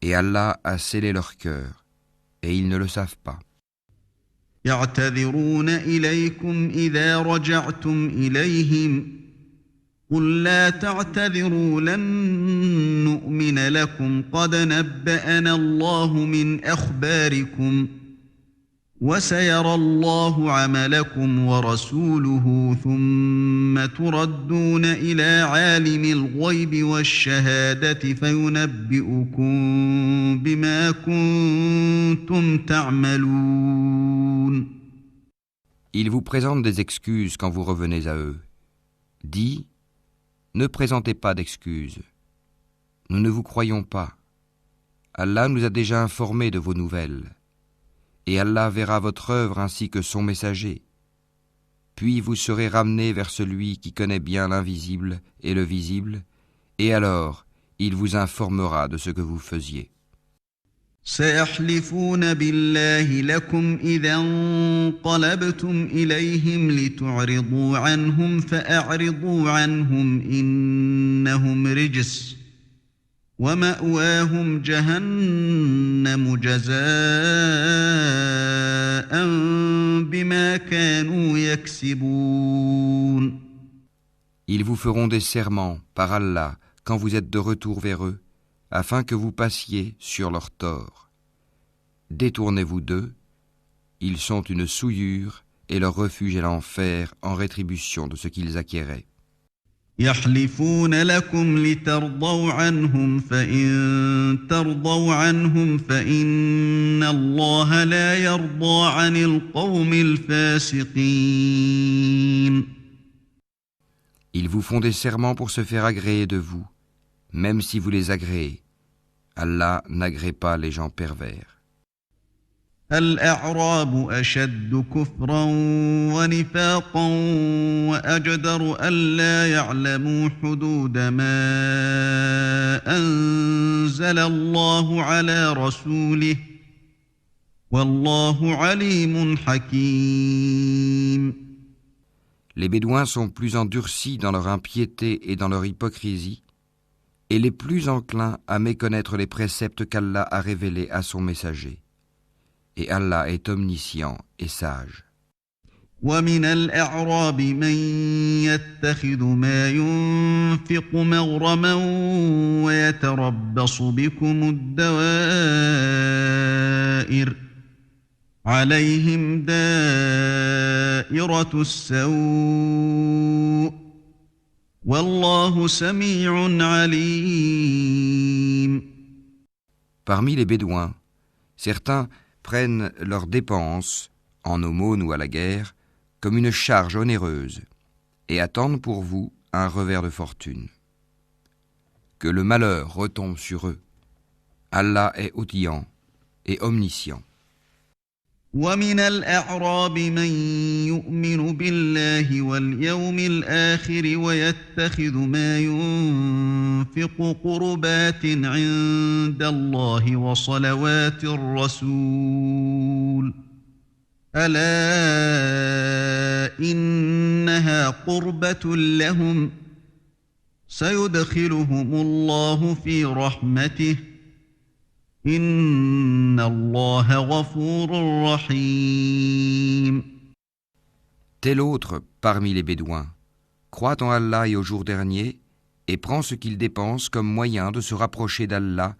[SPEAKER 2] et Allah a scellé leur cœur, et ils ne le savent pas.
[SPEAKER 1] يعتذرون إليكم إذا رجعتم إليهم قل لا تعتذروا لن نؤمن لكم قد نبأنا الله من أخباركم وسيرى الله عملكم ورسوله ثم تردون إلى عالم الغيب والشهادة فينبئكم بما كنتم تعملون.
[SPEAKER 2] Ils vous présentent des excuses quand vous revenez à eux. Dis, ne présentez pas d'excuses. Nous ne vous croyons pas. Allah nous a déjà informés de vos nouvelles. Et Allah verra votre œuvre ainsi que son messager. Puis vous serez ramenés vers celui qui connaît bien l'invisible et le visible, et alors il vous informera de ce que vous faisiez.
[SPEAKER 1] سيحلفون بالله لكم إذا انقلبتم إليهم لتعرضوا عنهم فأعرضوا عنهم إنهم رجس ومأواهم جهنم جزاء بما كانوا يكسبون.
[SPEAKER 2] Ils vous feront des serments par Allah quand vous êtes de retour vers eux, afin que vous passiez sur leur tort. Détournez-vous d'eux, ils sont une souillure et leur refuge est l'enfer en rétribution de ce qu'ils acquéraient.
[SPEAKER 1] يحلفون لكم لترضوا عنهم فإن ترضوا عنهم فإن الله لا يرضى عن القوم الفاسقين.
[SPEAKER 2] Ils vous font des serments pour se faire agréer de vous, même si vous les agréez. Allah n'agrée pas les gens pervers.
[SPEAKER 1] الأعراب أشد كفرا ونفاقا وأجدر ألا يعلموا حدود ما أنزل الله على رسوله والله عليم حكيم.
[SPEAKER 2] Les Bédouins sont plus endurcis dans leur impiété et dans leur hypocrisie, et les plus enclins à méconnaître les préceptes qu'Allah a révélés à son messager. Et Allah est omniscient et sage.
[SPEAKER 1] ومن الأعراب من يتخذ ما ينفق مغرما ويتربص بكم الدوائر عليهم دائرة السوء والله سميع عليم.
[SPEAKER 2] Parmi les Bédouins, certains prennent leurs dépenses, en aumône ou à la guerre, comme une charge onéreuse, et attendent pour vous un revers de fortune. Que le malheur retombe sur eux. Allah est audient et omniscient.
[SPEAKER 1] ومن الأعراب من يؤمن بالله واليوم الآخر ويتخذ ما ينفق قربات عند الله وصلوات الرسول ألا إنها قربة لهم سيدخلهم الله في رحمته Inna Allah ghafurur rahim.
[SPEAKER 2] Tel autre, parmi les Bédouins, croit en Allah et au jour dernier et prend ce qu'il dépense comme moyen de se rapprocher d'Allah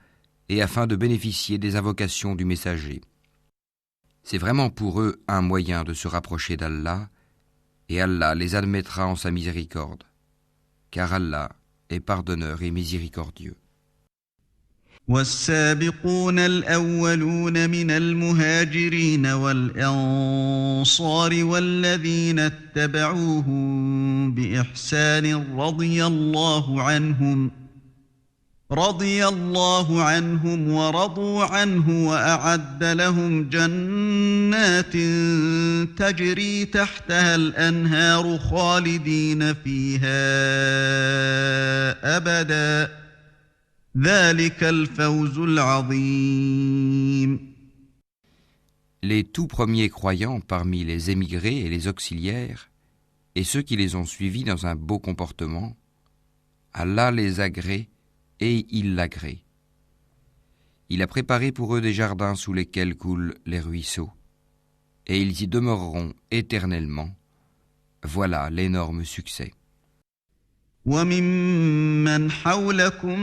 [SPEAKER 2] et afin de bénéficier des invocations du messager. C'est vraiment pour eux un moyen de se rapprocher d'Allah et Allah les admettra en sa miséricorde, car Allah est pardonneur et miséricordieux.
[SPEAKER 1] والسابقون الأولون من المهاجرين والأنصار والذين اتبعوهم بإحسان رضي الله عنهم ورضوا عنه وأعد لهم جنات تجري تحتها الأنهار خالدين فيها أبداً ذلك الفوز العظيم.
[SPEAKER 2] Les tout premiers croyants parmi les émigrés et les auxiliaires, et ceux qui les ont suivis dans un beau comportement, Allah les agrée et il l'agrée. Il a préparé pour eux des jardins sous lesquels coulent les ruisseaux, et ils y demeureront éternellement. Voilà l'énorme succès.
[SPEAKER 1] وممن حولكم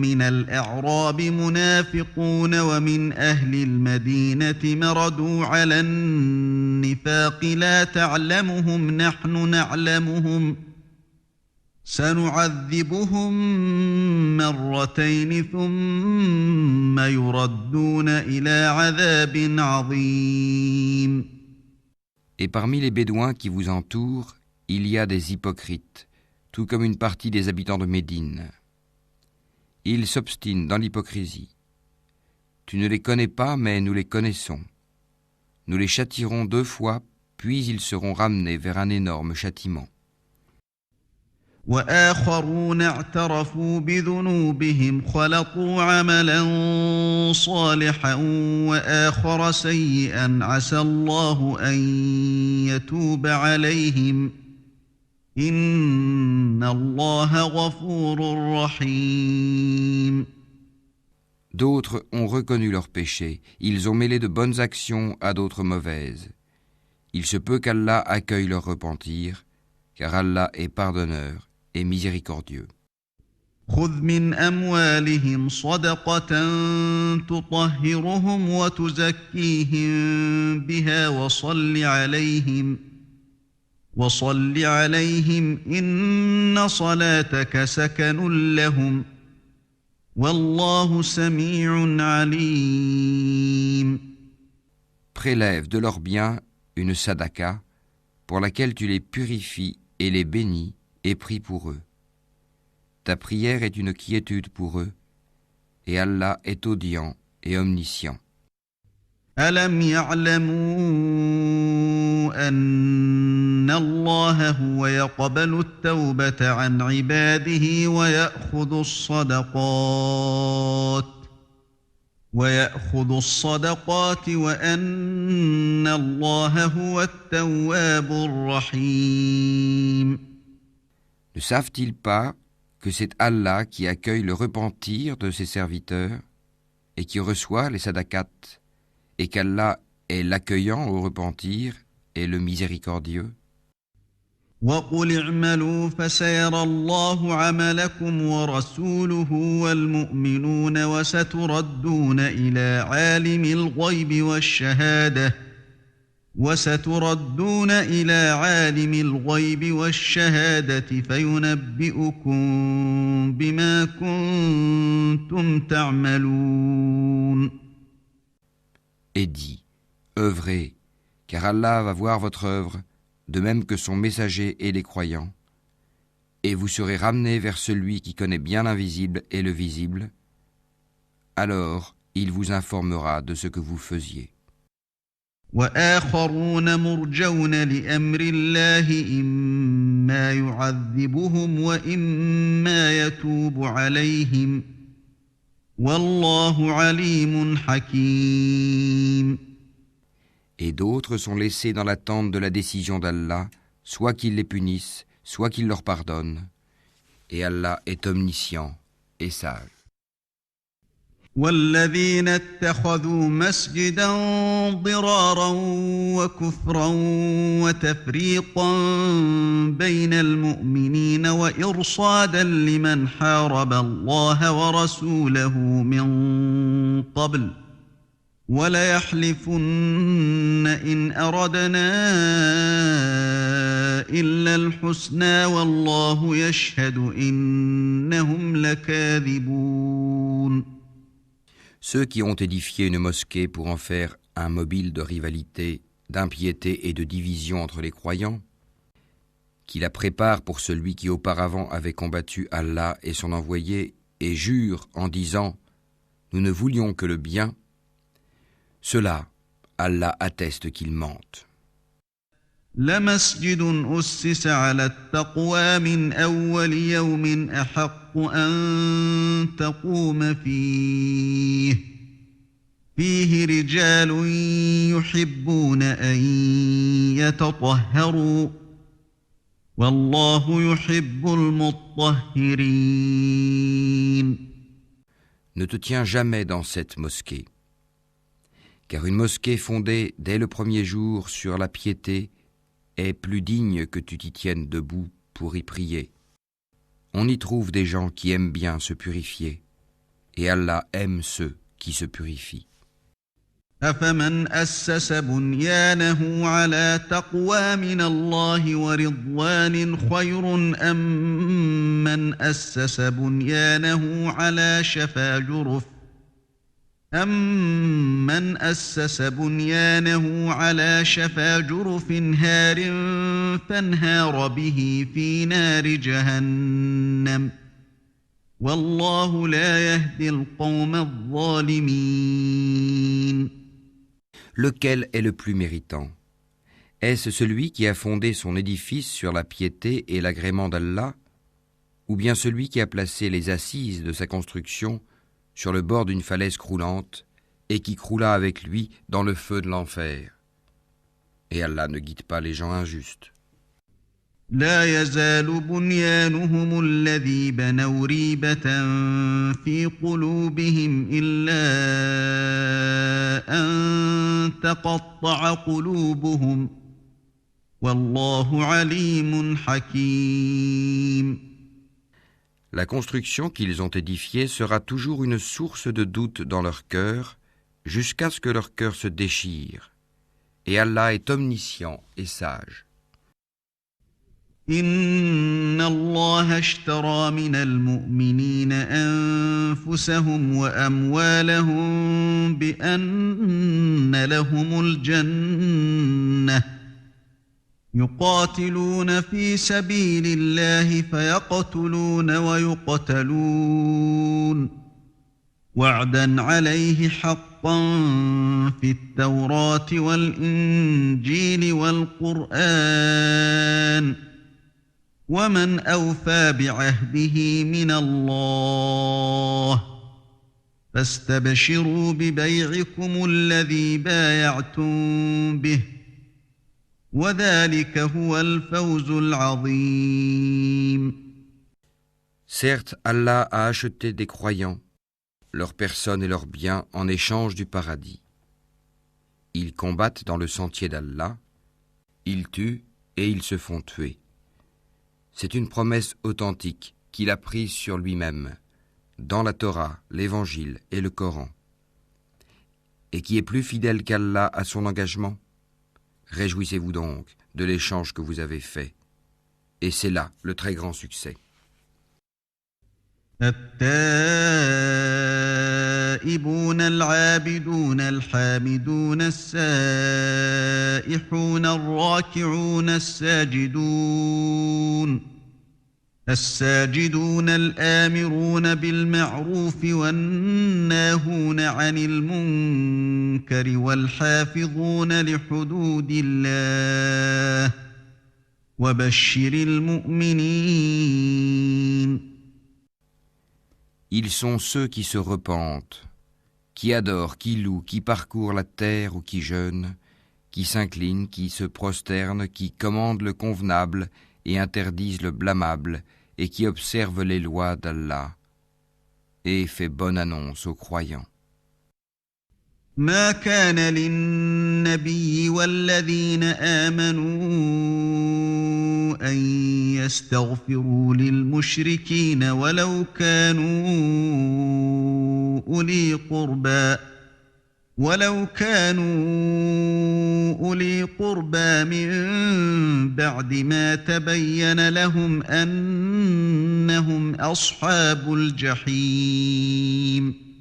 [SPEAKER 1] من الأعراب منافقون ومن أهل المدينة مردوا على النفاق لا تعلمهم نحن نعلمهم سنعذبهم مرتين ثم يردون إلى عذاب عظيم.
[SPEAKER 2] Et parmi les Bédouins qui vous entourent, il y a des hypocrites, tout comme une partie des habitants de Médine. Ils s'obstinent dans l'hypocrisie. Tu ne les connais pas, mais nous les connaissons. Nous les châtierons 2 fois, puis ils seront ramenés vers un énorme châtiment.
[SPEAKER 1] وآخرون اعترفوا بذنوبهم خلطوا عملا صالحا وآخر سيئا عسى الله أن يتوب عليهم إن الله غفور رحيم.
[SPEAKER 2] D'autres ont reconnu leurs péchés, ils ont mêlé de bonnes actions à d'autres mauvaises. Il se peut qu'Allah accueille leur repentir, car Allah est pardonneur et miséricordieux.
[SPEAKER 1] خذ من أموالهم صدقة تطهرهم وتزكيهم بها وصل عليهم إن صلاتك سكن لهم والله سميع عليم.
[SPEAKER 2] Prélève de leurs biens une sadaka pour laquelle tu les purifies et les bénis et prie pour eux. Ta prière est une quiétude pour eux, et Allah est audient et omniscient.
[SPEAKER 1] ألم يعلموا أن الله هو يقبل التوبة عن عباده ويأخذ الصدقات وأن الله هو التواب الرحيم.
[SPEAKER 2] Ne savent-ils pas que c'est Allah qui accueille le repentir de ses serviteurs et qui reçoit les sadakats, et qu'Allah est l'accueillant au repentir et le miséricordieux?
[SPEAKER 1] وَقُلِ اعْمَلُوا فَسَيَرَى اللَّهُ عَمَلَكُمْ وَرَسُولُهُ وَالْمُؤْمِنُونَ وَسَتُرَدُّونَ إِلَى عَالِمِ الْغَيْبِ وَالشَّهَادَةِ فَيُنَبِّئُكُم بِمَا كُنتُمْ تَعْمَلُونَ.
[SPEAKER 2] Et dit, œuvrez, car Allah va voir votre œuvre, de même que son messager et les croyants, et vous serez ramenés vers celui qui connaît bien l'invisible et le visible, alors il vous informera de ce que vous faisiez.
[SPEAKER 1] وآخرون مرجون لأمر الله إما يعذبهم وإما يتوب عليهم والله عليم حكيم.
[SPEAKER 2] Et d'autres sont laissés dans l'attente de la décision d'Allah, soit qu'il les punisse, soit qu'il leur pardonne. Et Allah est omniscient et sage.
[SPEAKER 1] والذين اتخذوا مسجدا ضرارا وكفرا وتفريقا بين المؤمنين وإرصادا لمن حارب الله ورسوله من قبل وليحلفن إن أردنا إلا الحسنى والله يشهد إنهم لكاذبون.
[SPEAKER 2] Ceux qui ont édifié une mosquée pour en faire un mobile de rivalité, d'impiété et de division entre les croyants, qui la prépare pour celui qui auparavant avait combattu Allah et son envoyé, et jure en disant « Nous ne voulions que le bien », cela, Allah atteste qu'ils mentent.
[SPEAKER 1] لمسجد أسس على التقوى من أول يوم أحق أن تقوم فيه فيه رجال يحبون أن يتطهروا والله يحب المطهرين.
[SPEAKER 2] Ne te tiens jamais dans cette mosquée, car une mosquée fondée dès le premier jour sur la piété est plus digne que tu t'y tiennes debout pour y prier. On y trouve des gens qui aiment bien se purifier, et Allah aime ceux qui se purifient.
[SPEAKER 1] أفمن أسس بنيانه على تقوى من الله ورضوان خير أم من أسس بنيانه على شفا جرف هار فانهار به في نار جهنم والله لا يهدي القوم الظالمين.
[SPEAKER 2] Lequel est le plus méritant? Est-ce celui qui a fondé son édifice sur la piété et l'agrément d'Allah, ou bien celui qui a placé les assises de sa construction sur le bord d'une falaise croulante et qui croula avec lui dans le feu de l'enfer? Et Allah ne guide pas les gens injustes.
[SPEAKER 1] لا يزال بنيانهم الذي بنوا ريبة في قلوبهم إلا أن تقطع قلوبهم والله عليم حكيم.
[SPEAKER 2] La construction qu'ils ont édifiée sera toujours une source de doute dans leur cœur, jusqu'à ce que leur cœur se déchire. Et Allah est omniscient et sage.
[SPEAKER 1] إن الله اشترى من المؤمنين أنفسهم وأموالهم بأن لهم الجنة يقاتلون في سبيل الله فيقتلون ويقتلون وعدا عليه حقا في التوراة والإنجيل والقرآن ومن أوفى بعهده من الله فاستبشروا ببيعكم الذي بايعتم به وذلك هو الفوز العظيم.
[SPEAKER 2] Certes, Allah a acheté des croyants, leurs personnes et leurs biens en échange du paradis. Ils combattent dans le sentier d'Allah, ils tuent et ils se font tuer. C'est une promesse authentique qu'il a prise sur lui-même, dans la Torah, l'Évangile et le Coran, et qui est plus fidèle qu'Allah à son engagement. Réjouissez-vous donc de l'échange que vous avez fait, et c'est là le très grand succès.
[SPEAKER 1] التائبون العابدون الحامدون السائحون الراكعون الساجدون الآمرون بالمعروف والناهون عن المنكر والحافظون لحدود الله وبشر المؤمنين.
[SPEAKER 2] Ils sont ceux qui se repentent, qui adorent, qui louent, qui parcourent la terre ou qui jeûnent, qui s'inclinent, qui se prosternent, qui commandent le convenable et interdisent le blâmable, et qui observent les lois d'Allah, et fait bonne annonce aux croyants.
[SPEAKER 1] ما كان للنبي والذين آمنوا أن يستغفروا للمشركين ولو كانوا أولي قربى من بعد ما تبين لهم أنهم أصحاب الجحيم.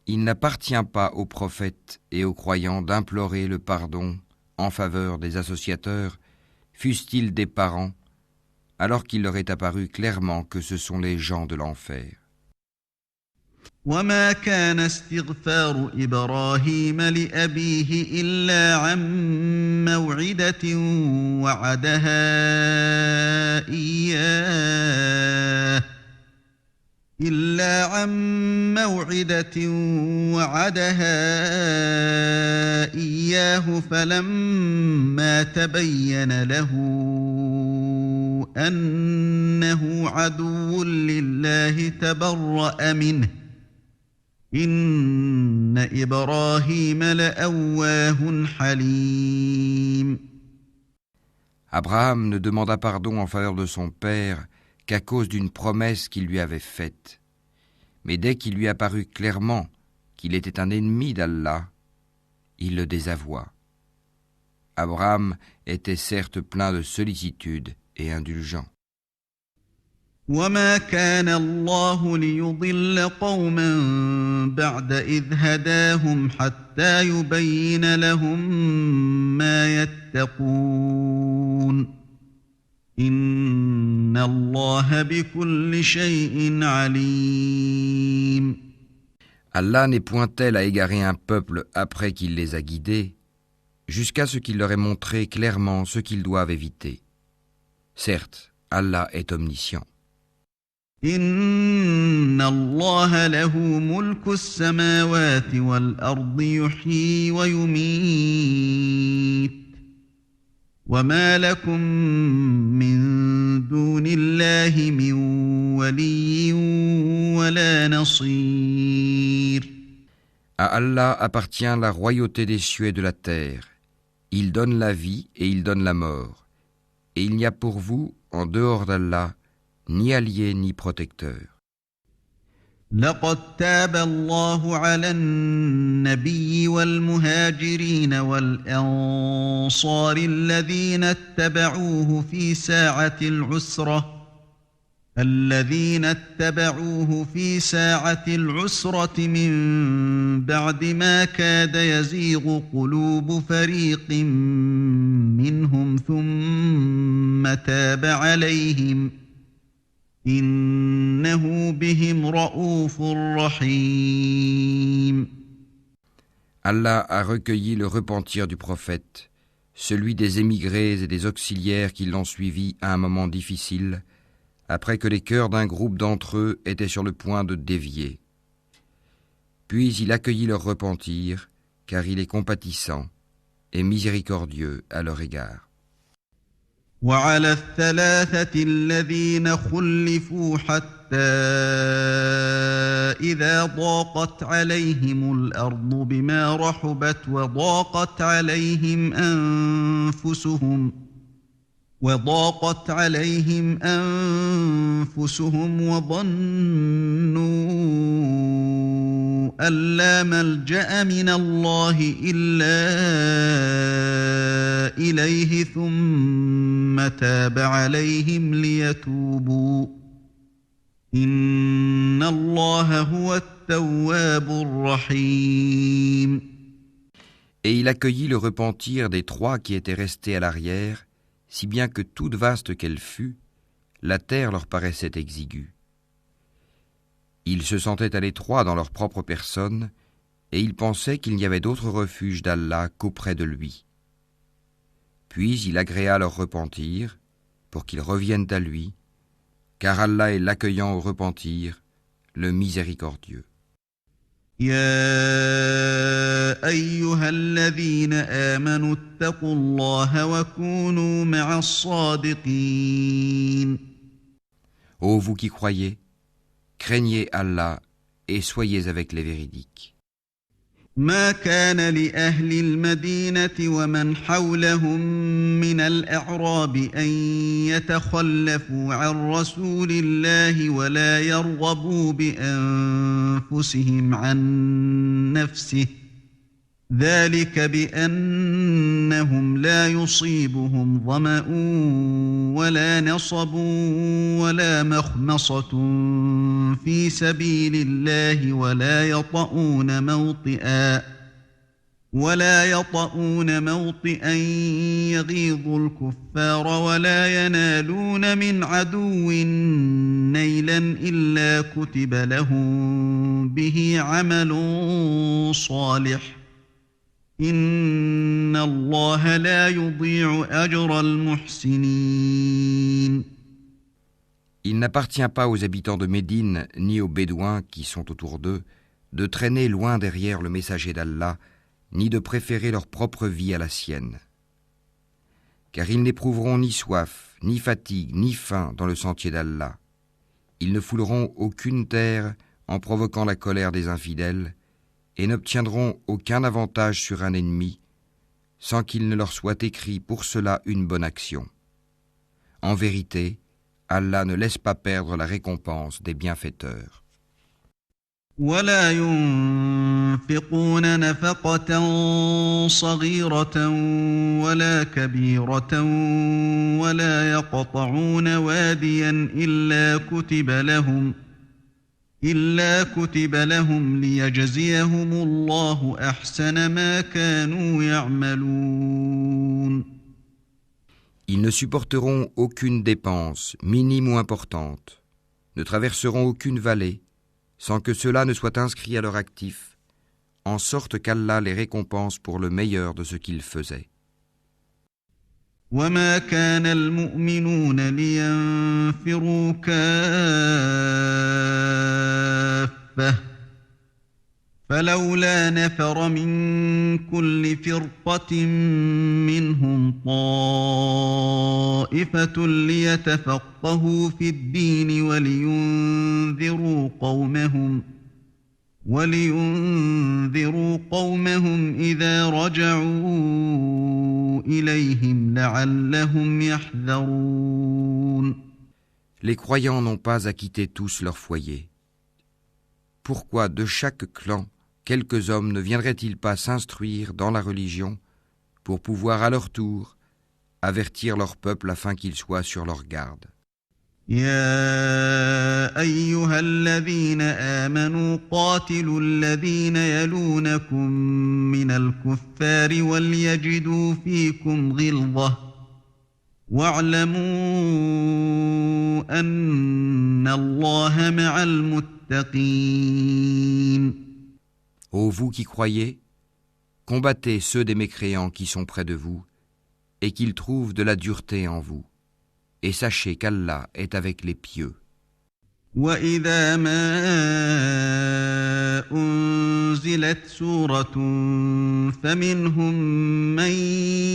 [SPEAKER 2] Il n'appartient pas aux prophètes et aux croyants d'implorer le pardon en faveur des associateurs, fussent-ils des parents, alors qu'il leur est apparu clairement que ce sont les gens de l'enfer.
[SPEAKER 1] وما كان استغفار إبراهيم لأبيه إلا عن موعدة وعدها إياه إلا عن موعدة وعدها إياه فلما تبين له أنه عدو لله تبرأ منه إن إبراهيم لأواه حليم.
[SPEAKER 2] Abraham ne demanda pardon en faveur de son père qu'à cause d'une promesse qu'il lui avait faite. Mais dès qu'il lui apparut clairement qu'il était un ennemi d'Allah, il le désavoua. Abraham était certes plein de sollicitude et indulgent.
[SPEAKER 1] وما كان الله ليضل قوما بعد إذ هداهم حتى يبين لهم ما يتقون إن الله بكل شيء عليم.
[SPEAKER 2] Allah n'est point tel à égarer un peuple après qu'il les a guidés, jusqu'à ce qu'il leur ait montré clairement ce qu'ils doivent éviter. Certes, Allah est omniscient.
[SPEAKER 1] إن الله له ملك السماوات والأرض يحيي ويميت وما لكم من دون الله من ولي ولا نصير.
[SPEAKER 2] À Allah appartient la royauté des cieux et de la terre. Il donne la vie et il donne la mort. Et il n'y a pour vous, en dehors d'Allah, ni allié ni protecteur.
[SPEAKER 1] لقد تاب الله على النبي والمهاجرين والأنصار الذين اتبعوه في ساعة العسرة من بعد ما كاد يزيغ قلوب فريق منهم ثم تاب عليهم إنه بهم رؤوف رحيم.
[SPEAKER 2] Allah a recueilli le repentir du prophète, celui des émigrés et des auxiliaires qui l'ont suivi à un moment difficile, après que les cœurs d'un groupe d'entre eux étaient sur le point de dévier. Puis il accueillit leur repentir, car il est compatissant et miséricordieux à leur égard.
[SPEAKER 1] وعلى الثلاثة الذين خلفوا حتى إذا ضاقت عليهم الأرض بما رحبت وضاقت عليهم أنفسهم وظنوا أن لا ملجأ من الله إلا إليه ثم تاب عليهم ليتوبوا إن الله هو التواب الرحيم.
[SPEAKER 2] Et il accueillit le repentir des trois qui étaient restés à l'arrière, si bien que toute vaste qu'elle fût, la terre leur paraissait exiguë. Ils se sentaient à l'étroit dans leur propre personne, et ils pensaient qu'il n'y avait d'autre refuge d'Allah qu'auprès de lui. Puis il agréa leur repentir, pour qu'ils reviennent à lui, car Allah est l'accueillant au repentir, le miséricordieux.
[SPEAKER 1] يا أيها الذين آمنوا اتقوا الله وكونوا مع الصادقين.
[SPEAKER 2] Ô vous qui croyez, craignez Allah et soyez avec les véridiques.
[SPEAKER 1] ما كان لأهل المدينة ومن حولهم من الأعراب أن يتخلفوا عن رسول الله ولا يرغبوا بأنفسهم عن نفسه ذلك بأنهم لا يصيبهم ظمأ ولا نصب ولا مخمصة في سبيل الله ولا يطؤون موطئا يغيظ الكفار ولا ينالون من عدو نيلا إلا كتب لهم به عمل صالح إن الله لا يضيع أجر المحسنين.
[SPEAKER 2] Il n'appartient pas aux habitants de Médine ni aux Bédouins qui sont autour d'eux de traîner loin derrière le messager d'Allah, ni de préférer leur propre vie à la sienne. Car ils n'éprouveront ni soif, ni fatigue, ni faim dans le sentier d'Allah. Ils ne fouleront aucune terre en provoquant la colère des infidèles et n'obtiendront aucun avantage sur un ennemi sans qu'il ne leur soit écrit pour cela une bonne action. En vérité, Allah ne laisse pas perdre la récompense des bienfaiteurs.
[SPEAKER 1] ولا ينفقون نفقة صغيرة ولا كبيرة ولا يقطعون واديا إلا كتب لهم ليجزيهم الله أحسن ما كانوا يعملون.
[SPEAKER 2] Ils ne supporteront aucune dépense, minime ou importante, ne traverseront aucune vallée, sans que cela ne soit inscrit à leur actif, en sorte qu'Allah les récompense pour le meilleur de ce qu'ils faisaient.
[SPEAKER 1] وما كان المؤمنون لينفروا كافة فلولا نفر من كل فرقة منهم طائفة ليتفقهوا في الدين ولينذروا قومهم إذا رجعوا إليهم لعلهم يحذرون.
[SPEAKER 2] Les croyants n'ont pas à quitter tous leur foyer. Pourquoi de chaque clan quelques hommes ne viendraient-ils pas s'instruire dans la religion pour pouvoir à leur tour avertir leur peuple afin qu'ils soient sur leur garde?
[SPEAKER 1] يا أيها الذين آمنوا قاتلوا الذين يلونكم من الكفار وليجدوا فيكم غلظة واعلموا أن الله مع المتقين.
[SPEAKER 2] Ô vous qui croyez, combattez ceux des mécréants qui sont près de vous et qu'ils trouvent de la dureté en vous. Et sachez qu'Allah est avec les pieux.
[SPEAKER 1] وَإِذَا مَا أُنزِلَتْ سُورَةٌ فَمِنْهُم مَّن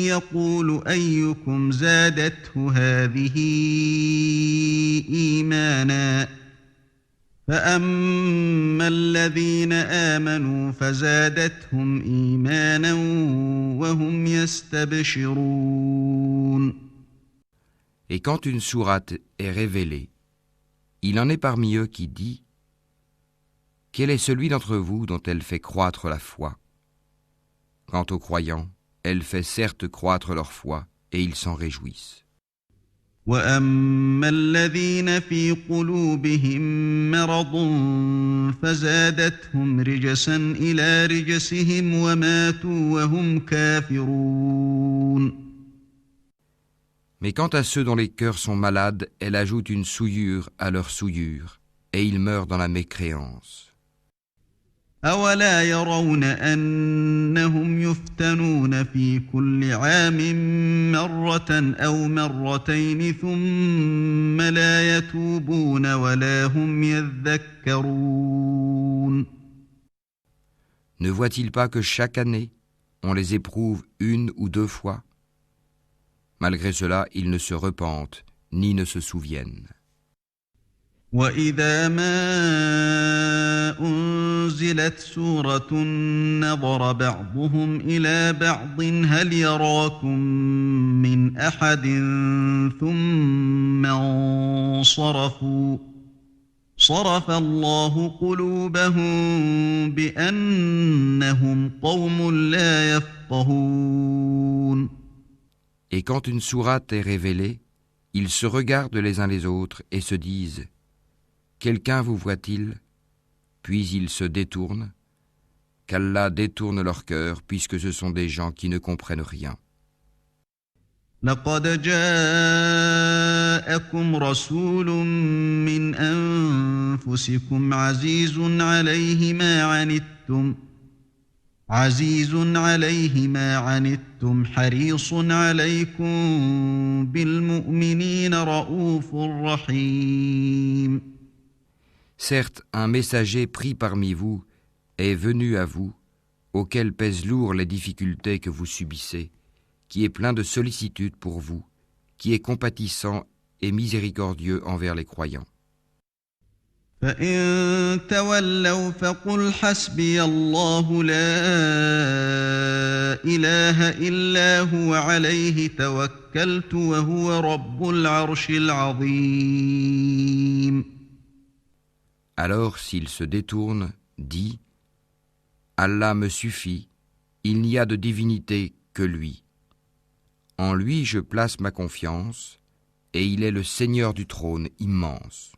[SPEAKER 1] يَقُولُ أَيُّكُمْ زَادَتْهُ هَٰذِهِ إِيمَانًا فَأَمَّا الَّذِينَ آمَنُوا فَزَادَتْهُمْ إِيمَانًا وَهُمْ يَسْتَبْشِرُونَ.
[SPEAKER 2] Et quand une sourate est révélée, il en est parmi eux qui dit « Quel est celui d'entre vous dont elle fait croître la foi ?» Quant aux croyants, elle fait certes croître leur foi et ils s'en réjouissent.
[SPEAKER 1] وَأَمَّا الَّذِينَ فِي قُلُوبِهِم مَّرَضٌ فَزَادَتْهُمْ رِجْسًا إِلَىٰ رِجْسِهِمْ وَمَاتُوا وَهُمْ كَافِرُونَ.
[SPEAKER 2] Mais quant à ceux dont les cœurs sont malades, elle ajoute une souillure à leur souillure, et ils meurent dans la mécréance.
[SPEAKER 1] أَوَلَا يَرَوْنَ أَنَّهُمْ يُفْتَنُونَ فِي كُلِّ عَامٍ مَّرَّةً أَوْ مَرَّتَيْنِ ثُمَّ لَا يَتُوبُونَ وَلَا هُمْ يَذَّكَّرُونَ.
[SPEAKER 2] Ne voient-ils pas que chaque année, on les éprouve une ou deux fois? Malgré cela, ils ne se repentent, ni ne se souviennent.
[SPEAKER 1] وَإِذَا مَا أُنزِلَتْ سُورَةٌ نَظَرَ بَعْضُهُمْ إِلَىٰ بَعْضٍ هَلْ يَرَاكُم مِّنْ أَحَدٍ ثُمَّ انصَرَفُوا صَرَفَ اللَّهُ قُلُوبَهُم بِأَنَّهُمْ قَوْمٌ لَّا يَفْقَهُونَ.
[SPEAKER 2] Et quand une sourate est révélée, ils se regardent les uns les autres et se disent « Quelqu'un vous voit-il ?» Puis ils se détournent, qu'Allah détourne leur cœur puisque ce sont des gens qui ne comprennent rien.
[SPEAKER 1] لقد جاءكم رسول من أنفسكم عزيز عليه ما عنتم عزيز عليه ما عنتم حريص عليكم بالمؤمنين رءوف رحيم.
[SPEAKER 2] Certes, un messager pris parmi vous est venu à vous, auquel pèsent lourd les difficultés que vous subissez, qui est plein de sollicitude pour vous, qui est compatissant et miséricordieux envers les croyants.
[SPEAKER 1] فإن تولوا فقل حسبي الله لا إله إلا هو عليه توكلت وهو رب العرش العظيم.
[SPEAKER 2] Alors, s'il se détourne, dis « Allah me suffit, il n'y a de divinité que lui. En lui je place ma confiance, et il est le Seigneur du trône immense. »